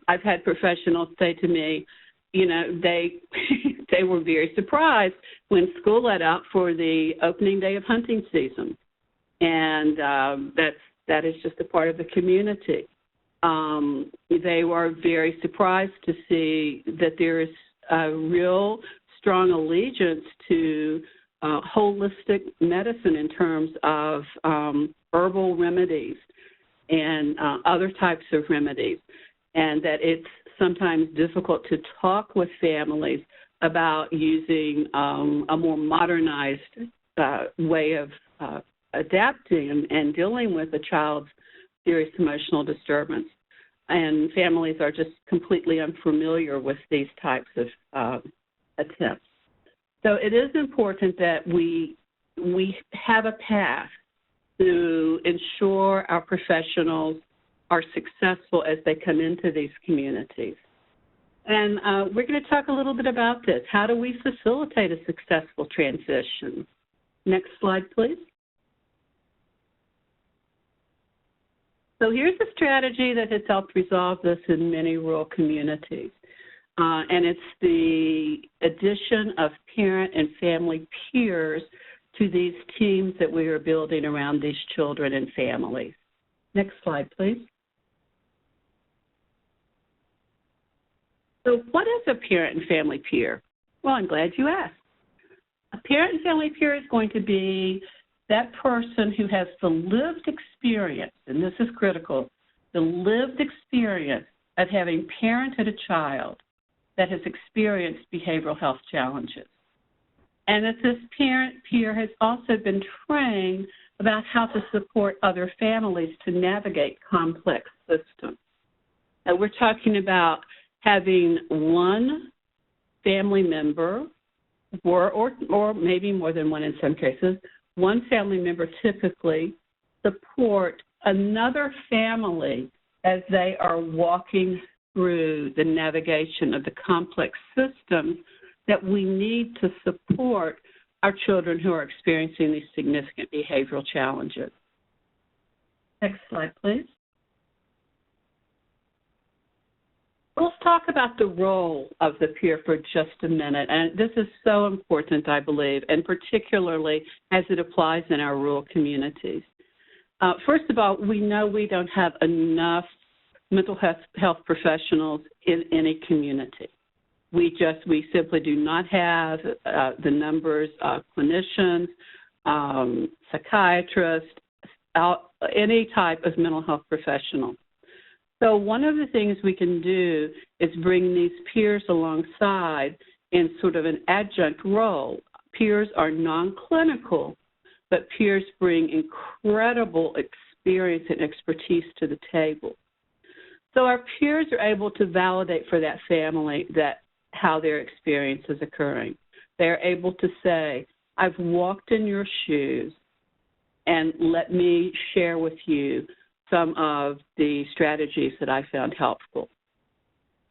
I've had professionals say to me, you know, they were very surprised when school let out for the opening day of hunting season, and that is just a part of the community. They were very surprised to see that there is a real strong allegiance to holistic medicine in terms of herbal remedies and other types of remedies, and that it's sometimes difficult to talk with families about using a more modernized way of adapting and dealing with a child's serious emotional disturbance. And families are just completely unfamiliar with these types of attempts. So it is important that we have a path to ensure our professionals are successful as they come into these communities. And we're going to talk a little bit about this. How do we facilitate a successful transition? Next slide, please. So here's a strategy that has helped resolve this in many rural communities. And it's the addition of parent and family peers to these teams that we are building around these children and families. Next slide, please. So what is a parent and family peer? Well, I'm glad you asked. A parent and family peer is going to be that person who has the lived experience, and this is critical, the lived experience of having parented a child that has experienced behavioral health challenges. And that this parent peer has also been trained about how to support other families to navigate complex systems. Now, we're talking about having one family member, or maybe more than one in some cases, one family member typically support another family as they are walking through the navigation of the complex systems that we need to support our children who are experiencing these significant behavioral challenges. Next slide, please. Let's talk about the role of the peer for just a minute. And this is so important, I believe, and particularly as it applies in our rural communities. First of all, we know we don't have enough mental health professionals in any community. We simply do not have the numbers of clinicians, psychiatrists, any type of mental health professional. So one of the things we can do is bring these peers alongside in sort of an adjunct role. Peers are non-clinical, but peers bring incredible experience and expertise to the table. So our peers are able to validate for that family how their experience is occurring. They're able to say, I've walked in your shoes, and let me share with you some of the strategies that I found helpful.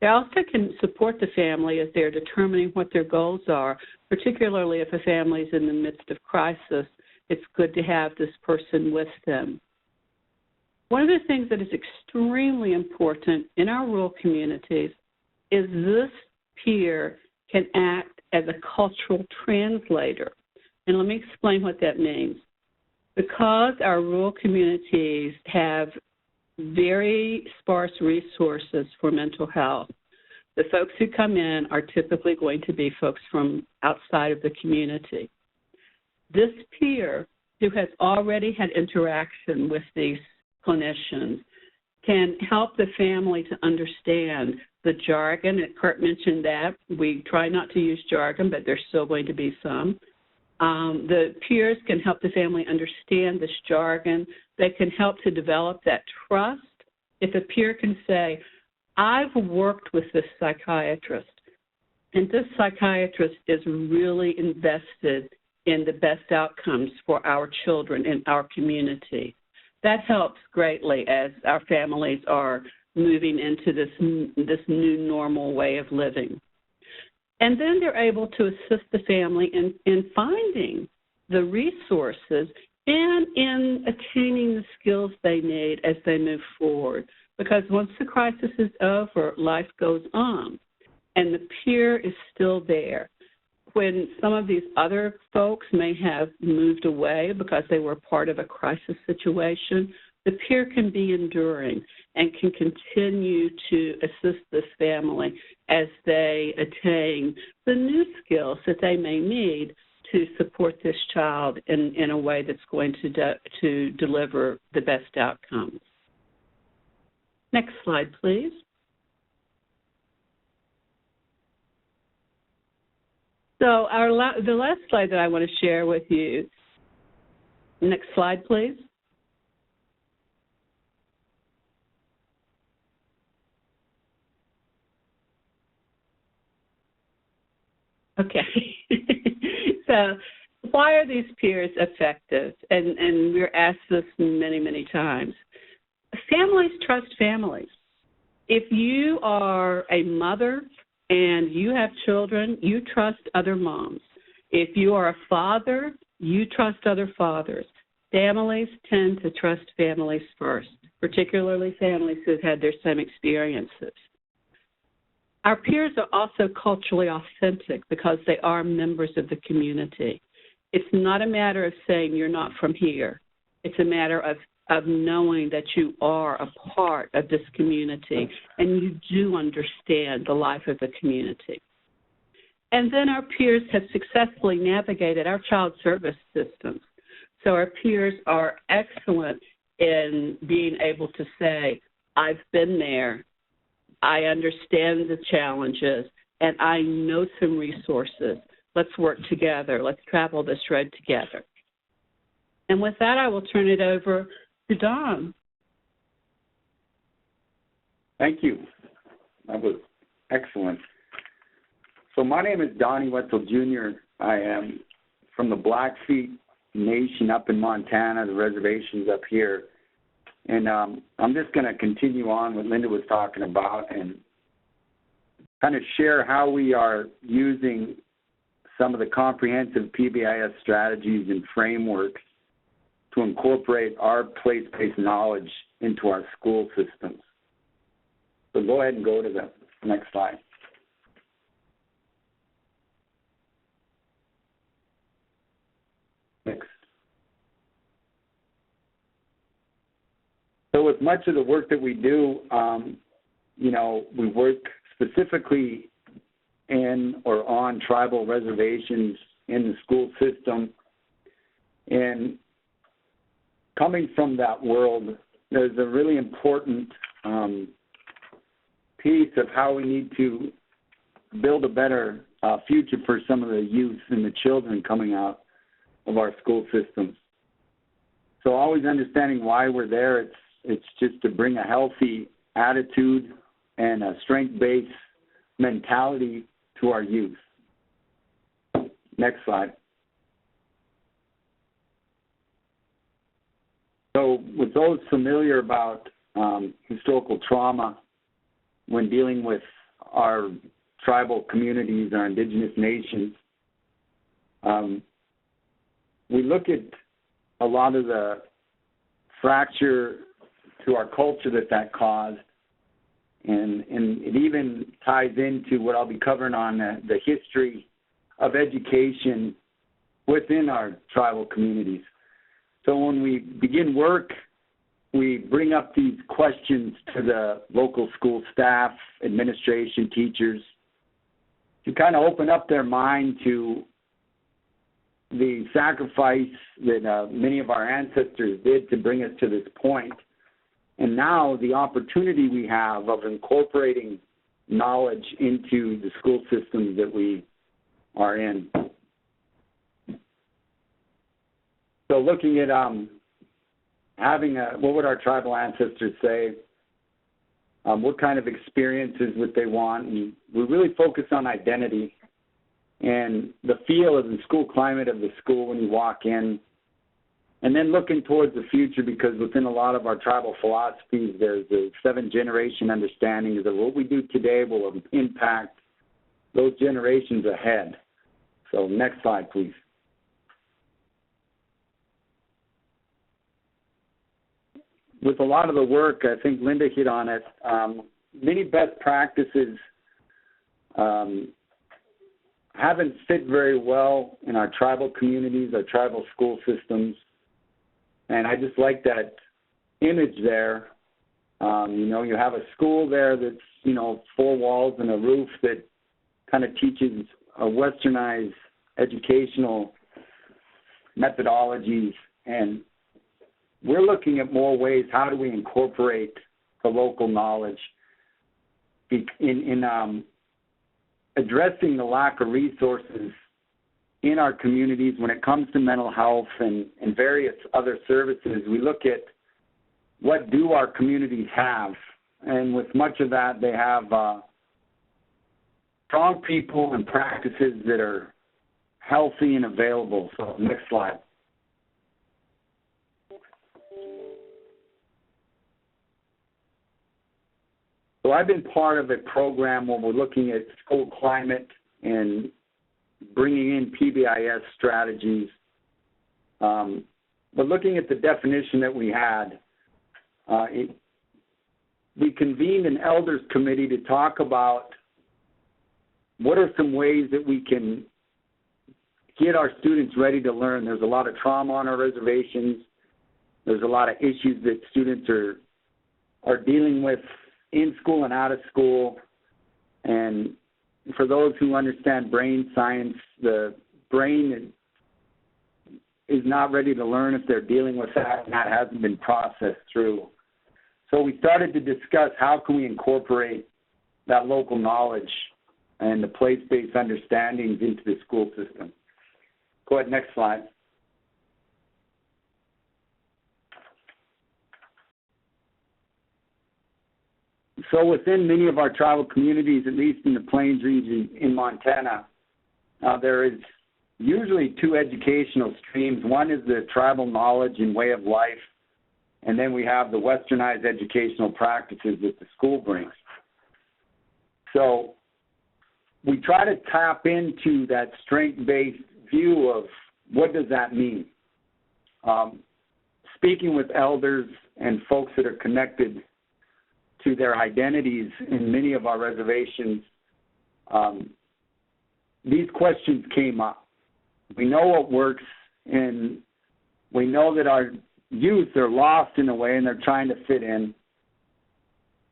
They also can support the family as they're determining what their goals are, particularly if a family is in the midst of crisis. It's good to have this person with them. One of the things that is extremely important in our rural communities is this peer can act as a cultural translator. And let me explain what that means. Because our rural communities have very sparse resources for mental health, the folks who come in are typically going to be folks from outside of the community. This peer, who has already had interaction with these clinicians, can help the family to understand the jargon. And Kurt mentioned that. We try not to use jargon, but there's still going to be some. The peers can help the family understand this jargon. They can help to develop that trust. If a peer can say, I've worked with this psychiatrist, and this psychiatrist is really invested in the best outcomes for our children in our community. That helps greatly as our families are moving into this new normal way of living. And then they're able to assist the family in finding the resources and in attaining the skills they need as they move forward. Because once the crisis is over, life goes on, and the peer is still there. When some of these other folks may have moved away because they were part of a crisis situation, the peer can be enduring and can continue to assist this family as they attain the new skills that they may need to support this child in a way that's going to deliver the best outcomes. Next slide, please. So the last slide that I want to share with you, next slide, please. Okay. So why are these peers effective? And we're asked this many, many times. Families trust families. If you are a mother and you have children, you trust other moms. If you are a father, you trust other fathers. Families tend to trust families first, particularly families who've had their same experiences. Our peers are also culturally authentic because they are members of the community. It's not a matter of saying you're not from here. It's a matter of of knowing that you are a part of this community and you do understand the life of the community. And then our peers have successfully navigated our child service systems. So our peers are excellent in being able to say, I've been there, I understand the challenges, and I know some resources. Let's work together. Let's travel this road together. And with that, I will turn it over to Don. Thank you. That was excellent. So my name is Donnie Wetzel Jr. I am from the Blackfeet Nation up in Montana, the reservations up here. And I'm just going to continue on what Linda was talking about and kind of share how we are using some of the comprehensive PBIS strategies and frameworks to incorporate our place-based knowledge into our school systems. So go ahead and go to the next slide. Next. So with much of the work that we do, we work specifically in or on tribal reservations in the school system. And coming from that world, there's a really important piece of how we need to build a better future for some of the youth and the children coming out of our school systems. So always understanding why we're there, it's just to bring a healthy attitude and a strength-based mentality to our youth. Next slide. So with those familiar about historical trauma when dealing with our tribal communities, our indigenous nations, we look at a lot of the fracture to our culture that caused, and it even ties into what I'll be covering on the history of education within our tribal communities. So when we begin work, we bring up these questions to the local school staff, administration, teachers, to kind of open up their mind to the sacrifice that many of our ancestors did to bring us to this point. And now the opportunity we have of incorporating knowledge into the school systems that we are in. So looking at what would our tribal ancestors say? What kind of experiences would they want? And we really focus on identity and the feel of the school climate of the school when you walk in. And then looking towards the future, because within a lot of our tribal philosophies, there's a 7th-generation understanding that what we do today will impact those generations ahead. So next slide, please. With a lot of the work, I think Linda hit on it, many best practices haven't fit very well in our tribal communities, our tribal school systems. And I just like that image there. You have a school there that's, 4 walls and a roof that kind of teaches a westernized educational methodologies. And we're looking at more ways, how do we incorporate the local knowledge in addressing the lack of resources in our communities when it comes to mental health and various other services. We look at what do our communities have, and with much of that, they have strong people and practices that are healthy and available. So next slide. So I've been part of a program where we're looking at school climate and bringing in PBIS strategies. But looking at the definition that we had, we convened an elders committee to talk about what are some ways that we can get our students ready to learn. There's a lot of trauma on our reservations. There's a lot of issues that students are dealing with in school and out of school. And for those who understand brain science, the brain is not ready to learn if they're dealing with that, and that hasn't been processed through. So we started to discuss how can we incorporate that local knowledge and the place-based understandings into the school system. Go ahead, next slide. So within many of our tribal communities, at least in the Plains region in Montana, there is usually two educational streams. One is the tribal knowledge and way of life, and then we have the westernized educational practices that the school brings. So we try to tap into that strength-based view of what does that mean. Speaking with elders and folks that are connected to their identities in many of our reservations, these questions came up. We know what works, and we know that our youth are lost in a way and they're trying to fit in.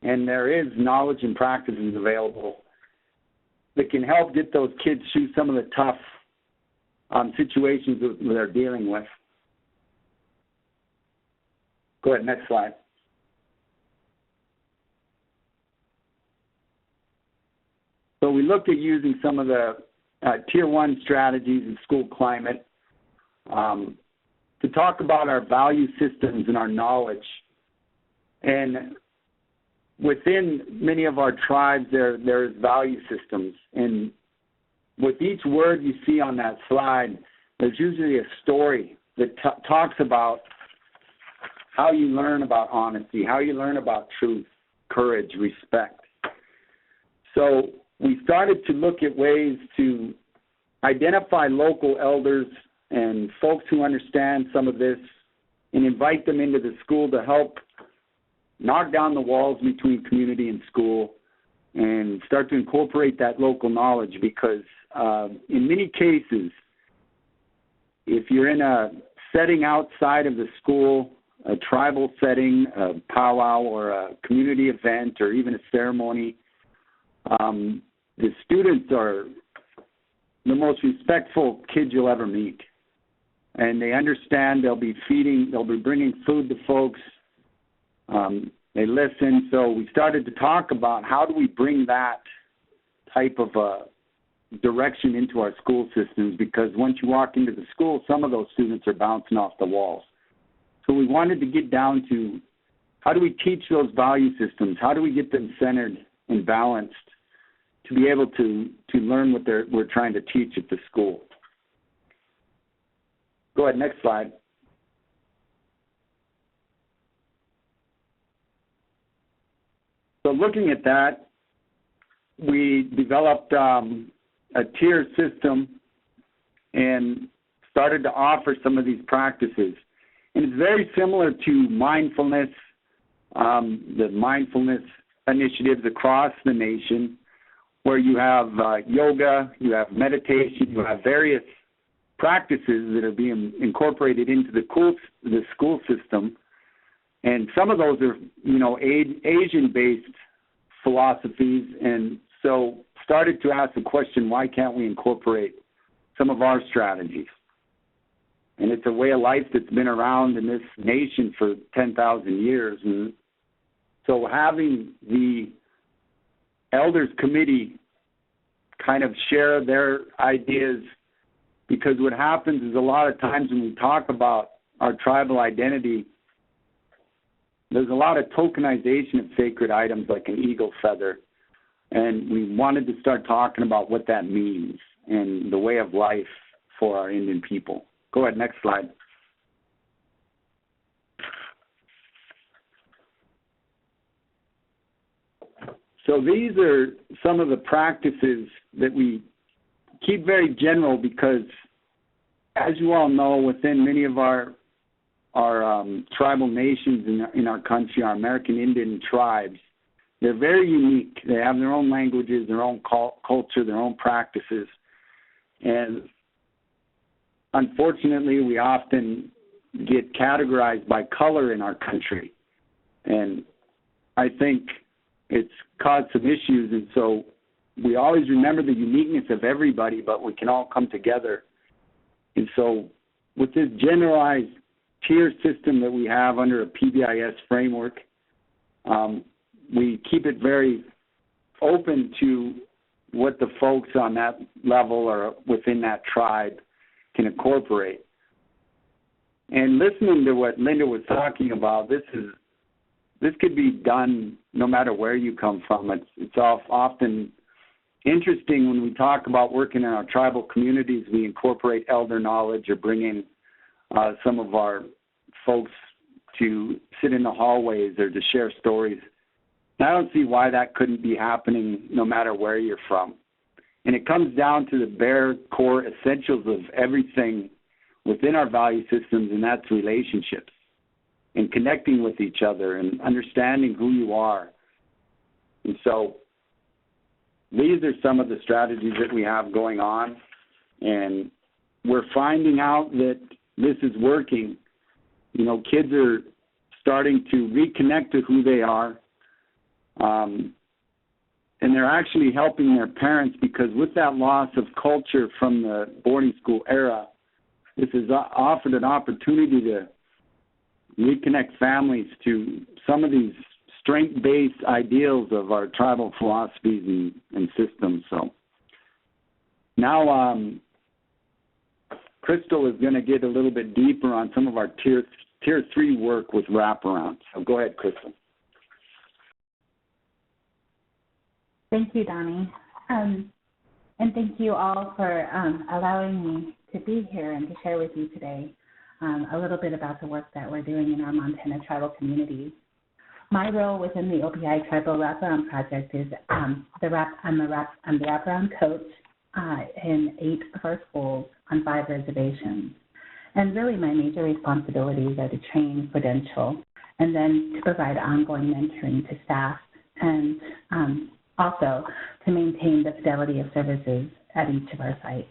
And there is knowledge and practices available that can help get those kids through some of the tough situations that they're dealing with. Go ahead, next slide. So we looked at using some of the Tier 1 strategies in school climate to talk about our value systems and our knowledge. And within many of our tribes, there's value systems. And with each word you see on that slide, there's usually a story that talks about how you learn about honesty, how you learn about truth, courage, respect. So we started to look at ways to identify local elders and folks who understand some of this and invite them into the school to help knock down the walls between community and school and start to incorporate that local knowledge, because in many cases, if you're in a setting outside of the school, a tribal setting, a powwow or a community event or even a ceremony, the students are the most respectful kids you'll ever meet. And they understand, they'll be bringing food to folks. They listen. So we started to talk about how do we bring that type of direction into our school systems, because once you walk into the school, some of those students are bouncing off the walls. So we wanted to get down to how do we teach those value systems? How do we get them centered and balanced to be able to learn what we're trying to teach at the school? Go ahead, next slide. So looking at that, we developed a tier system and started to offer some of these practices. And it's very similar to mindfulness, the mindfulness initiatives across the nation, where you have yoga, you have meditation, you have various practices that are being incorporated into the school system. And some of those are, Asian-based philosophies, and so started to ask the question, why can't we incorporate some of our strategies? And it's a way of life that's been around in this nation for 10,000 years. And so having the Elders Committee kind of share their ideas, because what happens is a lot of times when we talk about our tribal identity, there's a lot of tokenization of sacred items like an eagle feather. And we wanted to start talking about what that means and the way of life for our Indian people. Go ahead, next slide. So these are some of the practices that we keep very general, because as you all know, within many of our tribal nations in our country, our American Indian tribes, they're very unique. They have their own languages, their own culture, their own practices. And unfortunately, we often get categorized by color in our country. And I think it's caused some issues, and so we always remember the uniqueness of everybody, but we can all come together. And so with this generalized tier system that we have under a PBIS framework, we keep it very open to what the folks on that level or within that tribe can incorporate. And listening to what Linda was talking about, this could be done no matter where you come from. It's often interesting when we talk about working in our tribal communities, we incorporate elder knowledge or bring in some of our folks to sit in the hallways or to share stories. And I don't see why that couldn't be happening no matter where you're from. And it comes down to the bare core essentials of everything within our value systems, and that's relationships and connecting with each other and understanding who you are. And so these are some of the strategies that we have going on, and we're finding out that this is working. You know, kids are starting to reconnect to who they are, and they're actually helping their parents, because with that loss of culture from the boarding school era, this has offered an opportunity to reconnect families to some of these strength-based ideals of our tribal philosophies and systems. So now Crystal is going to get a little bit deeper on some of our tier 3 work with wraparound. So go ahead, Crystal. Thank you, Donnie. And thank you all for allowing me to be here and to share with you today a little bit about the work that we're doing in our Montana tribal communities. My role within the OPI Tribal Wraparound Project is I'm the wraparound coach in 8 of our schools on 5 reservations. And really my major responsibilities are to train, credential, and then to provide ongoing mentoring to staff, and also to maintain the fidelity of services at each of our sites.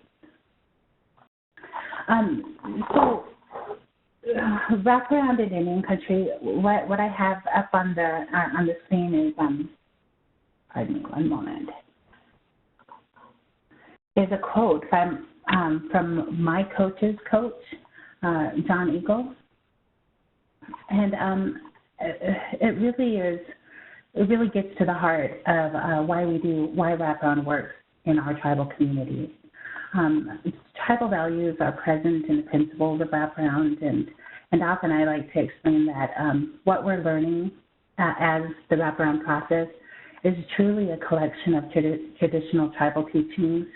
So wraparound in Indian country, what I have up on the screen is, pardon me one moment, is a quote from my coach's coach, John Eagle. And it really gets to the heart of why wraparound works in our tribal communities. Tribal values are present in the principles of wraparound, and often I like to explain that what we're learning as the wraparound process is truly a collection of traditional tribal teachings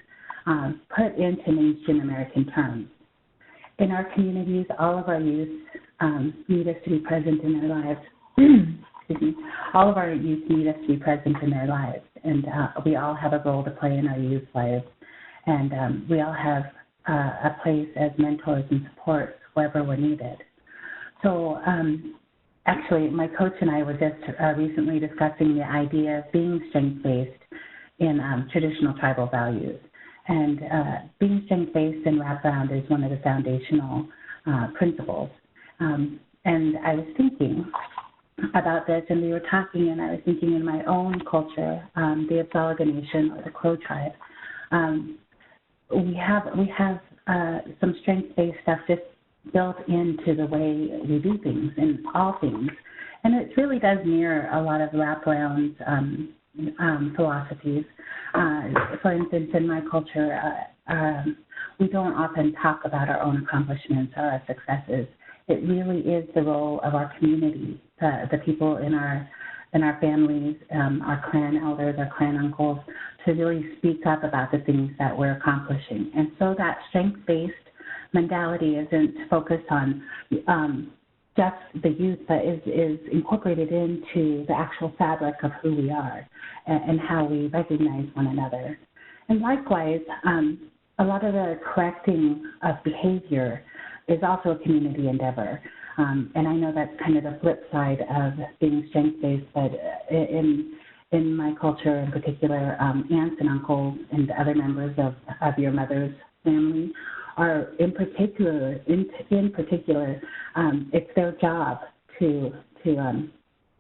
put into mainstream American terms. In our communities, all of our youth need us to be present in their lives. Excuse me. All of our youth need us to be present in their lives, and we all have a role to play in our youth lives, and we all have a place as mentors and supports wherever we're needed. So actually, my coach and I were just recently discussing the idea of being strength-based in traditional tribal values. And being strength-based in wraparound is one of the foundational principles. And I was thinking about this, and we were talking, and I was thinking in my own culture, the Absalaga Nation, or the Crow tribe, we have some strength-based stuff just built into the way we do things in all things. And it really does mirror a lot of wraparound philosophies. For instance, in my culture, we don't often talk about our own accomplishments or our successes. It really is the role of our community, the people in our families, our clan elders, our clan uncles, to really speak up about the things that we're accomplishing. And so that strength-based mentality isn't focused on just the youth, but is incorporated into the actual fabric of who we are and how we recognize one another. And likewise, a lot of the correcting of behavior is also a community endeavor. And I know that's kind of the flip side of being strength-based, but in my culture in particular, aunts and uncles and other members of your mother's family are in particular, it's their job to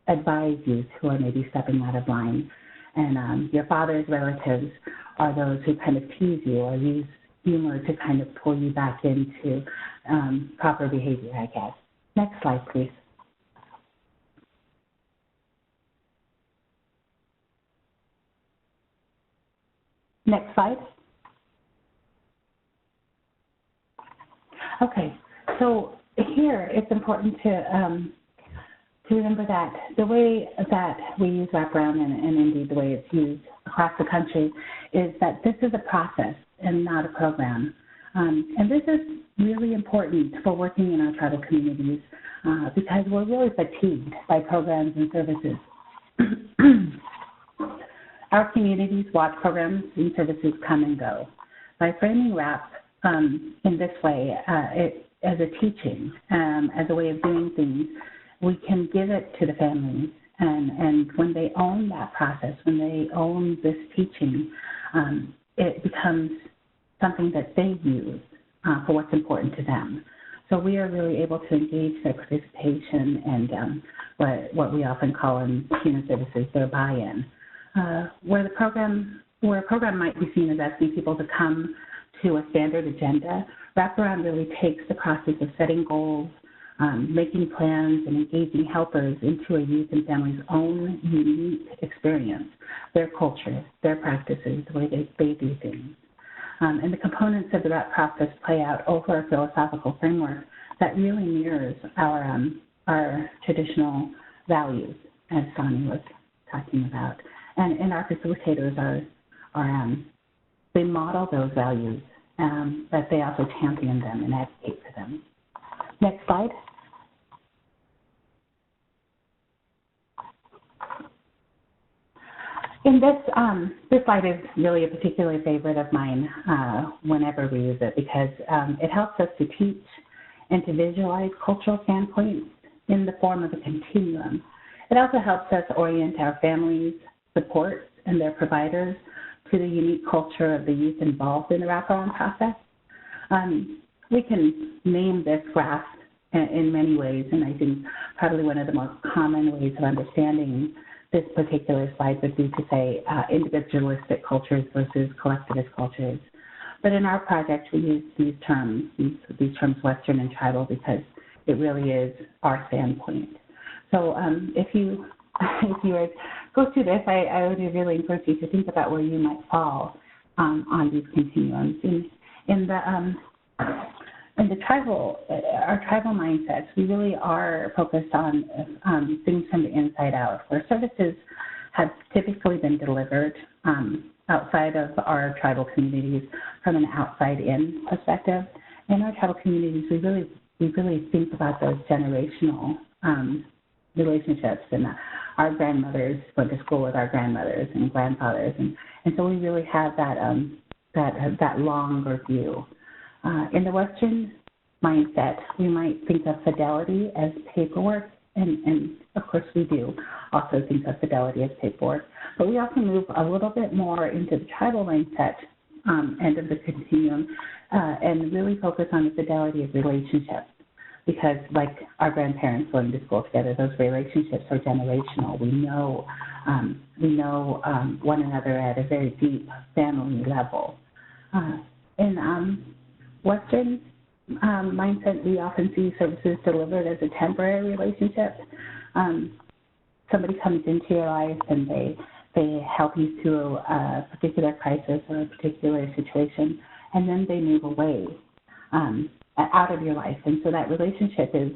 advise youth who are maybe stepping out of line. And your father's relatives are those who kind of tease you or use humor to kind of pull you back into proper behavior, I guess. Next slide, please. Next slide. Okay, so here it's important to remember that the way that we use wraparound, and indeed the way it's used across the country, is that this is a process and not a program. And this is really important for working in our tribal communities because we're really fatigued by programs and services. Our communities watch programs and services come and go. By framing WRAP in this way, as a teaching, as a way of doing things, we can give it to the families. And when they own that process, when they own this teaching, it becomes something that they use for what's important to them. So we are really able to engage their participation and what we often call in human services their buy-in. Where a program might be seen as asking people to come to a standard agenda, wraparound really takes the process of setting goals, making plans, and engaging helpers into a youth and family's own unique experience, their culture, their practices, the way they do things. And the components of the WRAP process play out over a philosophical framework that really mirrors our traditional values, as Sonny was talking about. And our facilitators they model those values, but they also champion them and advocate for them. Next slide. In this slide is really a particular favorite of mine whenever we use it because it helps us to teach and to visualize cultural standpoints in the form of a continuum. It also helps us orient our families, supports, and their providers to the unique culture of the youth involved in the wraparound process. We can name this graph in many ways, and I think probably one of the more common ways of understanding this particular slide would be to say individualistic cultures versus collectivist cultures. But in our project, we use these terms Western and tribal, because it really is our standpoint. So if you were to go through this, I would really encourage you to think about where you might fall on these continuums. In the tribal, our tribal mindsets, we really are focused on things from the inside out, where services have typically been delivered outside of our tribal communities from an outside-in perspective. In our tribal communities, we really think about those generational relationships, and our grandmothers went to school with our grandmothers and grandfathers, and so we really have that longer view. In the Western mindset, we might think of fidelity as paperwork, and of course we do also think of fidelity as paperwork, but we also move a little bit more into the tribal mindset end of the continuum and really focus on the fidelity of relationships, because like our grandparents going to school together, those relationships are generational. We know one another at a very deep family level. In Western mindset, we often see services delivered as a temporary relationship. Somebody comes into your life and they help you through a particular crisis or a particular situation, and then they move away out of your life. And so that relationship is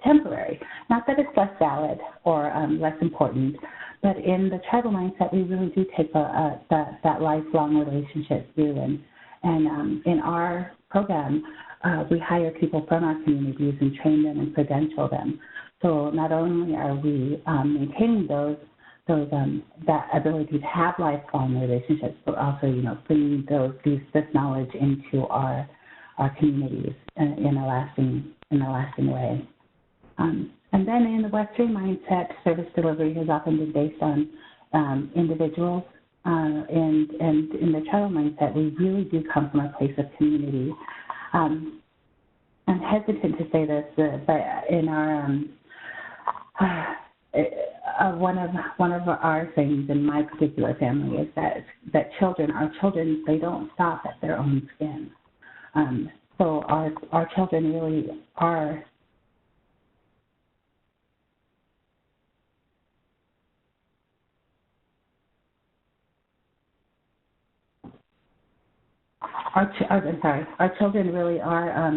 temporary. Not that it's less valid or less important, but in the tribal mindset, we really do take that lifelong relationship view. And in our program, we hire people from our communities and train them and credential them. So not only are we maintaining that ability to have lifelong relationships, but also, bringing this knowledge into our communities in a lasting way. And then in the Western mindset, service delivery has often been based on individuals and in the tribal mindset, we really do come from a place of community. I'm hesitant to say this, but in our one of our things in my particular family is that our children, they don't stop at their own skin. So our children really are. Our children really are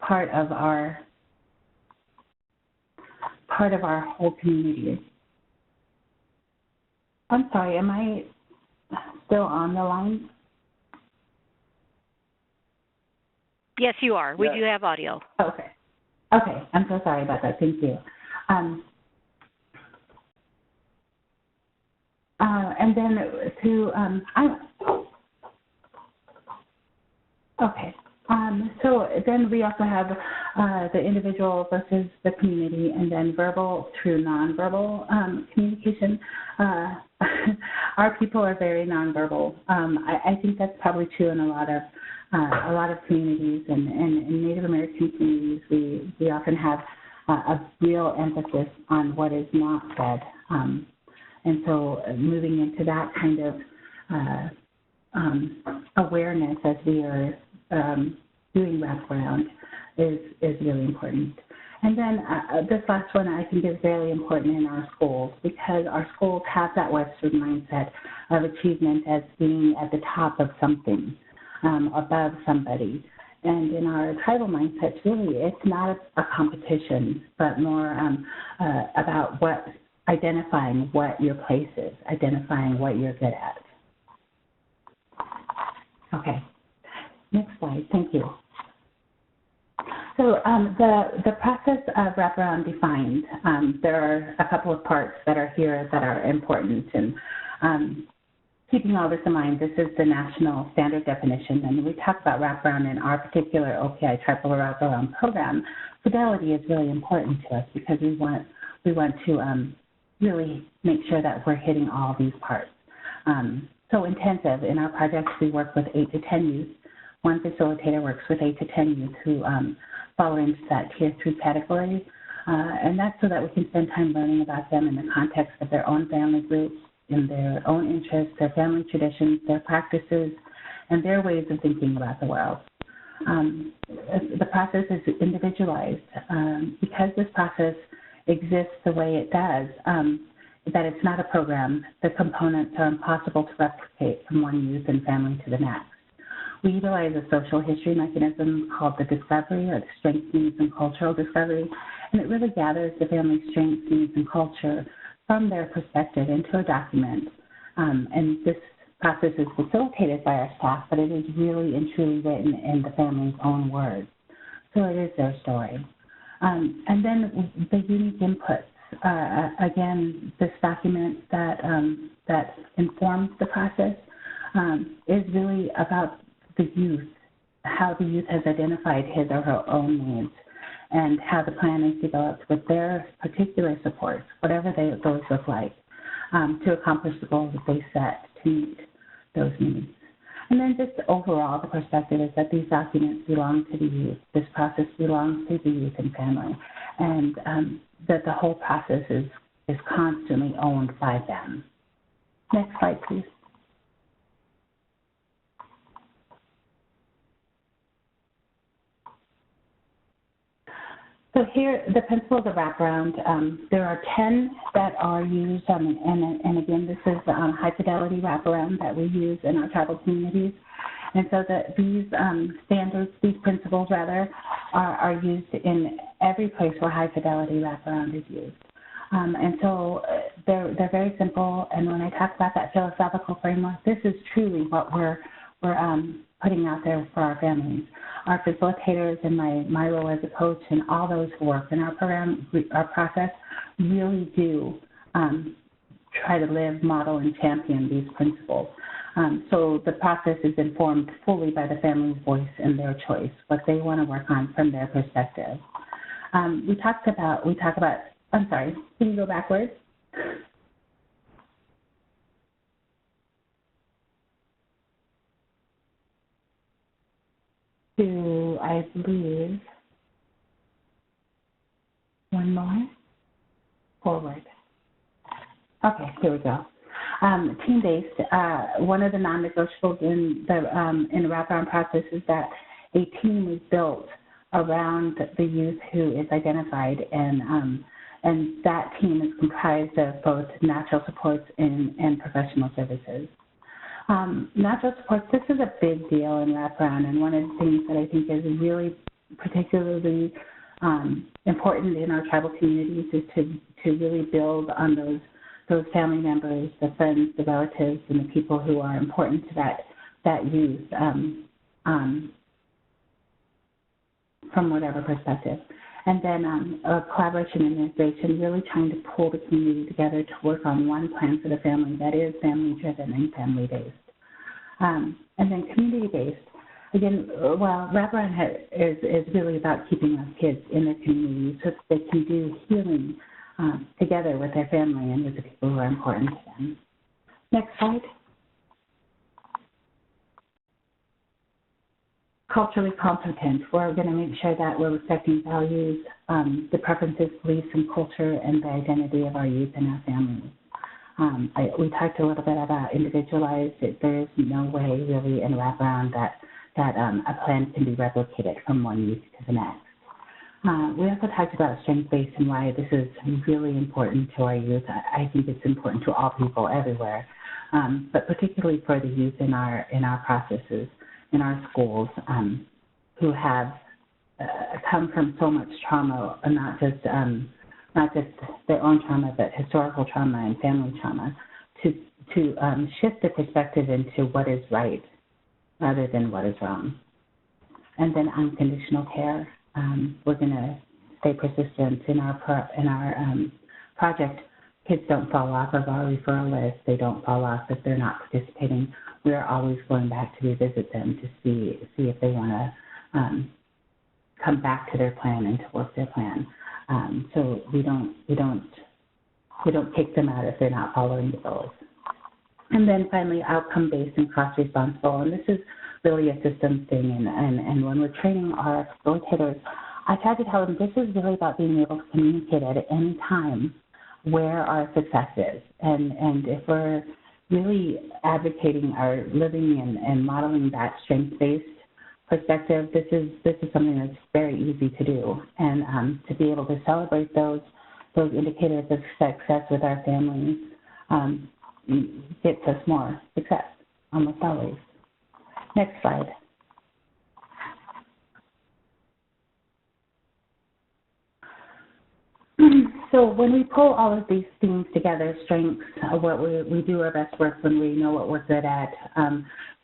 part of our whole community. I'm sorry, am I still on the line? Yes, you are. Yes. We do have audio. Okay. I'm so sorry about that. Thank you. And then so then we also have the individual versus the community, and then verbal through nonverbal communication. Our people are very nonverbal. I think that's probably true in a lot of communities, and in Native American communities, we often have a real emphasis on what is not said, and so moving into that kind of awareness as we are doing wraparound is really important. And then this last one I think is very important in our schools, because our schools have that Western mindset of achievement as being at the top of something, above somebody. And in our tribal mindsets, really, it's not a competition, but more about identifying what your place is, identifying what you're good at. Okay. Next slide, thank you. So the process of wraparound defined, there are a couple of parts that are here that are important. And keeping all this in mind, this is the national standard definition. And when we talk about wraparound in our particular OPI tribal wraparound program, fidelity is really important to us because we want to really make sure that we're hitting all these parts. So intensive, in our projects, we work with 8 to 10 youth. One facilitator works with 8 to 10 youth who fall into that Tier 3 category, and that's so that we can spend time learning about them in the context of their own family groups, in their own interests, their family traditions, their practices, and their ways of thinking about the world. The process is individualized. Because this process exists the way it does, that it's not a program, the components are impossible to replicate from one youth and family to the next. We utilize a social history mechanism called the discovery, or the strengths, needs, and cultural discovery, and it really gathers the family's strengths, needs, and culture from their perspective into a document. And this process is facilitated by our staff, but it is really and truly written in the family's own words. So it is their story. And then the unique inputs. Again, this document that informs the process is really about the youth, how the youth has identified his or her own needs, and how the plan is developed with their particular supports, whatever those look like, to accomplish the goals that they set to meet those needs. And then just overall, the perspective is that these documents belong to the youth. This process belongs to the youth and family, and that the whole process is constantly owned by them. Next slide, please. So here, the principles of wraparound, there are 10 that are used, and again, this is high fidelity wraparound that we use in our tribal communities. And so these standards, these principles rather, are used in every place where high fidelity wraparound is used. And so they're very simple, and when I talk about that philosophical framework, this is truly what we're putting out there for our families. Our facilitators and my role as a coach and all those who work in our program, our process, really do try to live, model, and champion these principles. So the process is informed fully by the family's voice and their choice, what they want to work on from their perspective. We talk about, I'm sorry, can you go backwards? I believe, one more, forward. Okay, here we go. Team-based, one of the non-negotiables in the wraparound process is that a team is built around the youth who is identified, and that team is comprised of both natural supports and professional services. Natural supports, this is a big deal in wraparound, and one of the things that I think is really particularly important in our tribal communities is to really build on those family members, the friends, the relatives, and the people who are important to that youth from whatever perspective. And then collaboration and integration, really trying to pull the community together to work on one plan for the family that is family-driven and family-based. And then community-based, again, well, wraparound is really about keeping our kids in their community so that they can do healing together with their family and with the people who are important to them. Next slide. Culturally competent. We're going to make sure that we're respecting values, the preferences, beliefs, and culture, and the identity of our youth and our families. We talked a little bit about individualized. There is no way really in wraparound that a plan can be replicated from one youth to the next. We also talked about strength-based and why this is really important to our youth. I think it's important to all people everywhere, but particularly for the youth in our processes, in our schools, who have come from so much trauma, not just their own trauma, but historical trauma and family trauma, to shift the perspective into what is right rather than what is wrong. And then unconditional care. We're going to stay persistent in our project. Kids don't fall off of our referral list. They don't fall off if they're not participating. We are always going back to revisit them to see if they want to come back to their plan and to work their plan. So we don't kick them out if they're not following the goals. And then finally, outcome-based and cost-responsible. And this is really a systems thing. And when we're training our facilitators, I try to tell them this is really about being able to communicate at any time where our success is. And if we're really advocating or living and modeling that strength-based perspective, this is something that's very easy to do. And to be able to celebrate those indicators of success with our families gets us more success, almost always. Next slide. So when we pull all of these things together, strengths, what we do our best work when we know what we're good at,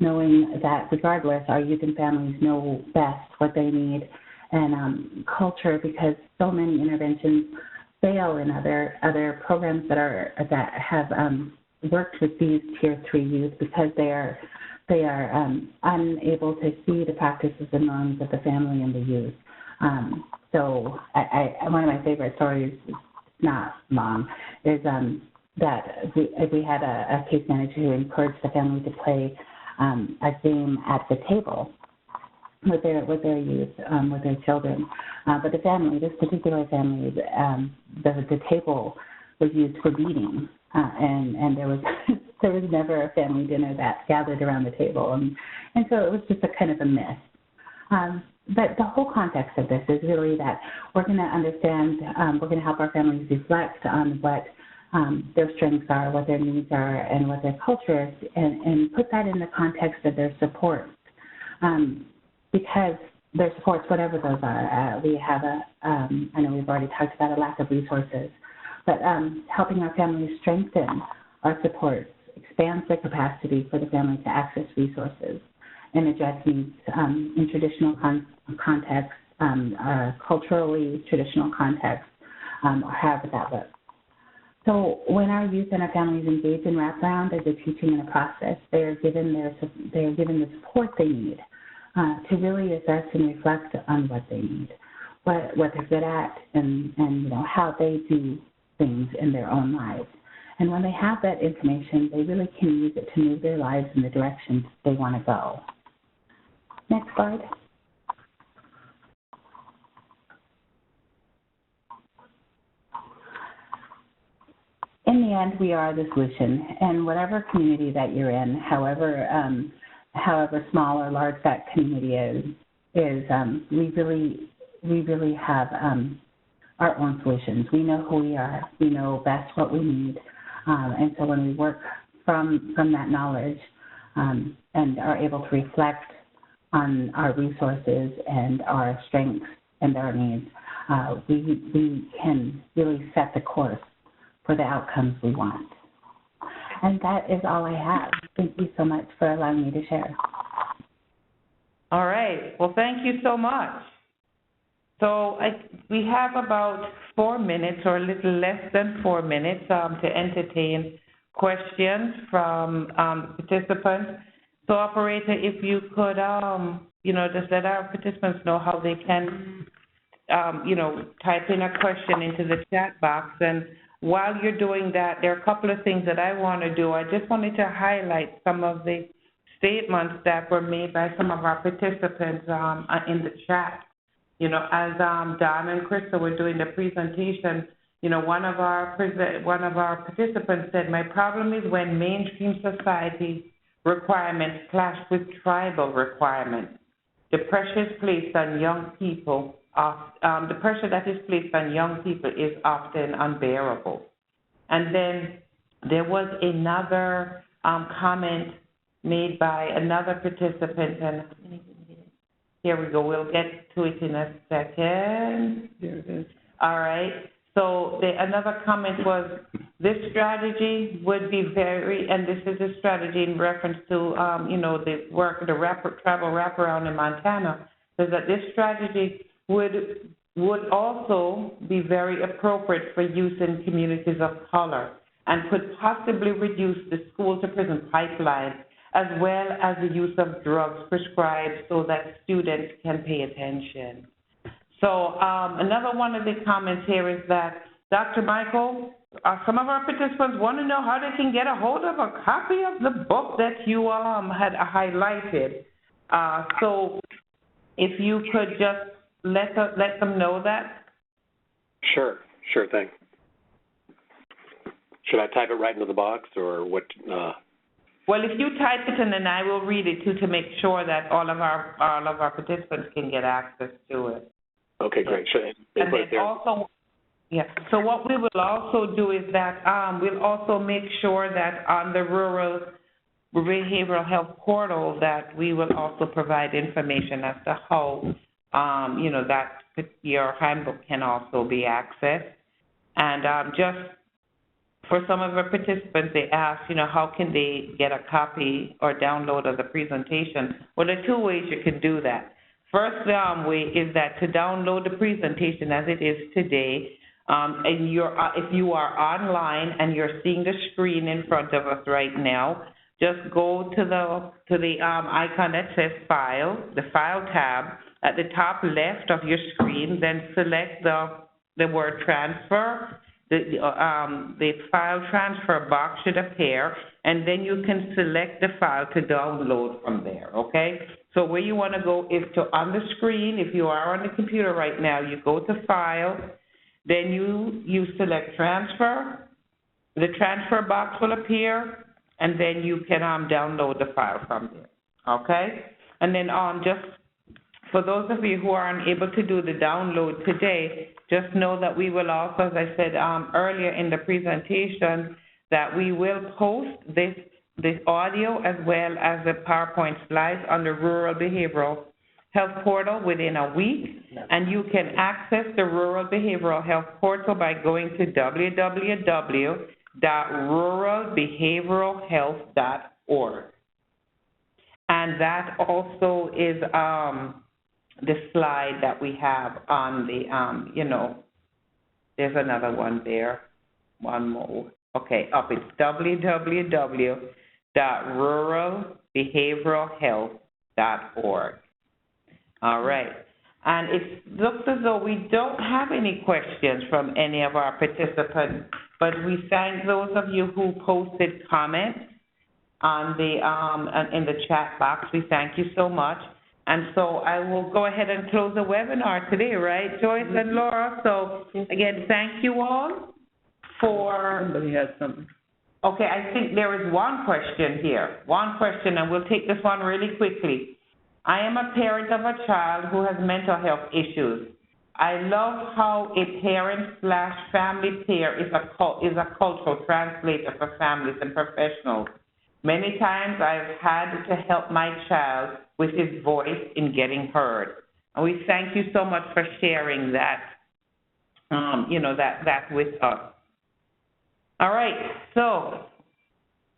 knowing that regardless, our youth and families know best what they need, and culture, because so many interventions fail in other programs that have worked with these Tier 3 youth because they are unable to see the practices and norms of the family and the youth. So one of my favorite stories, not long, is that we had a case manager who encouraged the family to play a game at the table with their youth, with their children. But the family, this particular family, the table was used for beating, and there was there was never a family dinner that gathered around the table, and so it was just a kind of a myth. But the whole context of this is really that we're going to understand, we're going to help our families reflect on what their strengths are, what their needs are, and what their culture is, and put that in the context of their supports. Because their supports, whatever those are, we have I know we've already talked about a lack of resources, but helping our families strengthen our supports expands their capacity for the family to access resources and address needs in traditional contexts, culturally traditional contexts, or however that looks. So when our youth and our families engage in wraparound as a teaching and a process, they are given the support they need to really assess and reflect on what they need, what they're good at, and how they do things in their own lives. And when they have that information, they really can use it to move their lives in the direction they want to go. Next slide. the end, we are the solution. And whatever community that you're in, however small or large that community is we really have our own solutions. We know who we are. We know best what we need. And so when we work from that knowledge and are able to reflect on our resources and our strengths and our needs, we can really set the course for the outcomes we want. And that is all I have. Thank you so much for allowing me to share. All right. Well, thank you so much. So we have about 4 minutes or a little less than 4 minutes to entertain questions from participants. So, operator, if you could, just let our participants know how they can, type in a question into the chat box. And while you're doing that, there are a couple of things that I want to do. I just wanted to highlight some of the statements that were made by some of our participants in the chat. As Don and Krista were doing the presentation, one of our participants said, "My problem is when mainstream society requirements clash with tribal requirements. The pressure placed on young people, the pressure that is placed on young people is often unbearable." And then there was another comment made by another participant, and here we go. We'll get to it in a second. There it is. All right. So another comment was, this strategy would be and this is a strategy in reference to, the travel wraparound in Montana, is that this strategy would also be very appropriate for use in communities of color and could possibly reduce the school-to-prison pipeline, as well as the use of drugs prescribed so that students can pay attention. So another one of the comments here is that, Dr. Michael, some of our participants want to know how they can get a hold of a copy of the book that you had highlighted. So if you could just let them know that. Sure thing. Should I type it right into the box, or what? Well, if you type it in, then I will read it too, to make sure that all of our participants can get access to it. Okay, great. Sure. And then also, so what we will also do is that we'll also make sure that on the Rural Behavioral Health Portal that we will also provide information as to how, that your handbook can also be accessed. And just for some of our participants, they asked, how can they get a copy or download of the presentation? Well, there are two ways you can do that. First way is that to download the presentation as it is today, and if you are online and you're seeing the screen in front of us right now, just go to the icon that says File, the File tab at the top left of your screen, then select the word Transfer. The file transfer box should appear, and then you can select the file to download from there, okay? So where you want to go is on the screen. If you are on the computer right now, you go to File, then you select Transfer. The transfer box will appear, and then you can download the file from there, okay? And then just for those of you who are unable to do the download today, just know that we will also, as I said earlier in the presentation, that we will post this audio as well as the PowerPoint slides on the Rural Behavioral Health Portal within a week. And you can access the Rural Behavioral Health Portal by going to www.ruralbehavioralhealth.org. And that also is the slide that we have on the, there's another one there, one more. Okay, it's www.ruralbehavioralhealth.org. All right. And it looks as though we don't have any questions from any of our participants, but we thank those of you who posted comments on in the chat box. We thank you so much. And so I will go ahead and close the webinar today, right, Joyce and Laura? So again, thank you all. Somebody has something. Okay, I think there is one question here. One question, and we'll take this one really quickly. I am a parent of a child who has mental health issues. I love how a parent/family peer is a cultural translator for families and professionals. Many times I've had to help my child with his voice in getting heard. And we thank you so much for sharing that, that with us. All right, so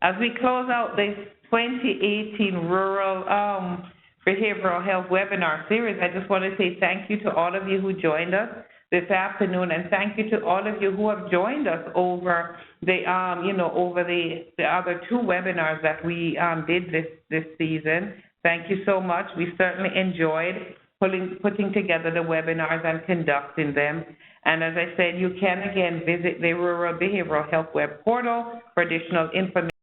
as we close out this 2018 Rural Behavioral Health Webinar Series, I just want to say thank you to all of you who joined us this afternoon, and thank you to all of you who have joined us over the, over the other two webinars that we did this season. Thank you so much. We certainly enjoyed putting together the webinars and conducting them. And as I said, you can again visit the Rural Behavioral Health web portal for additional information.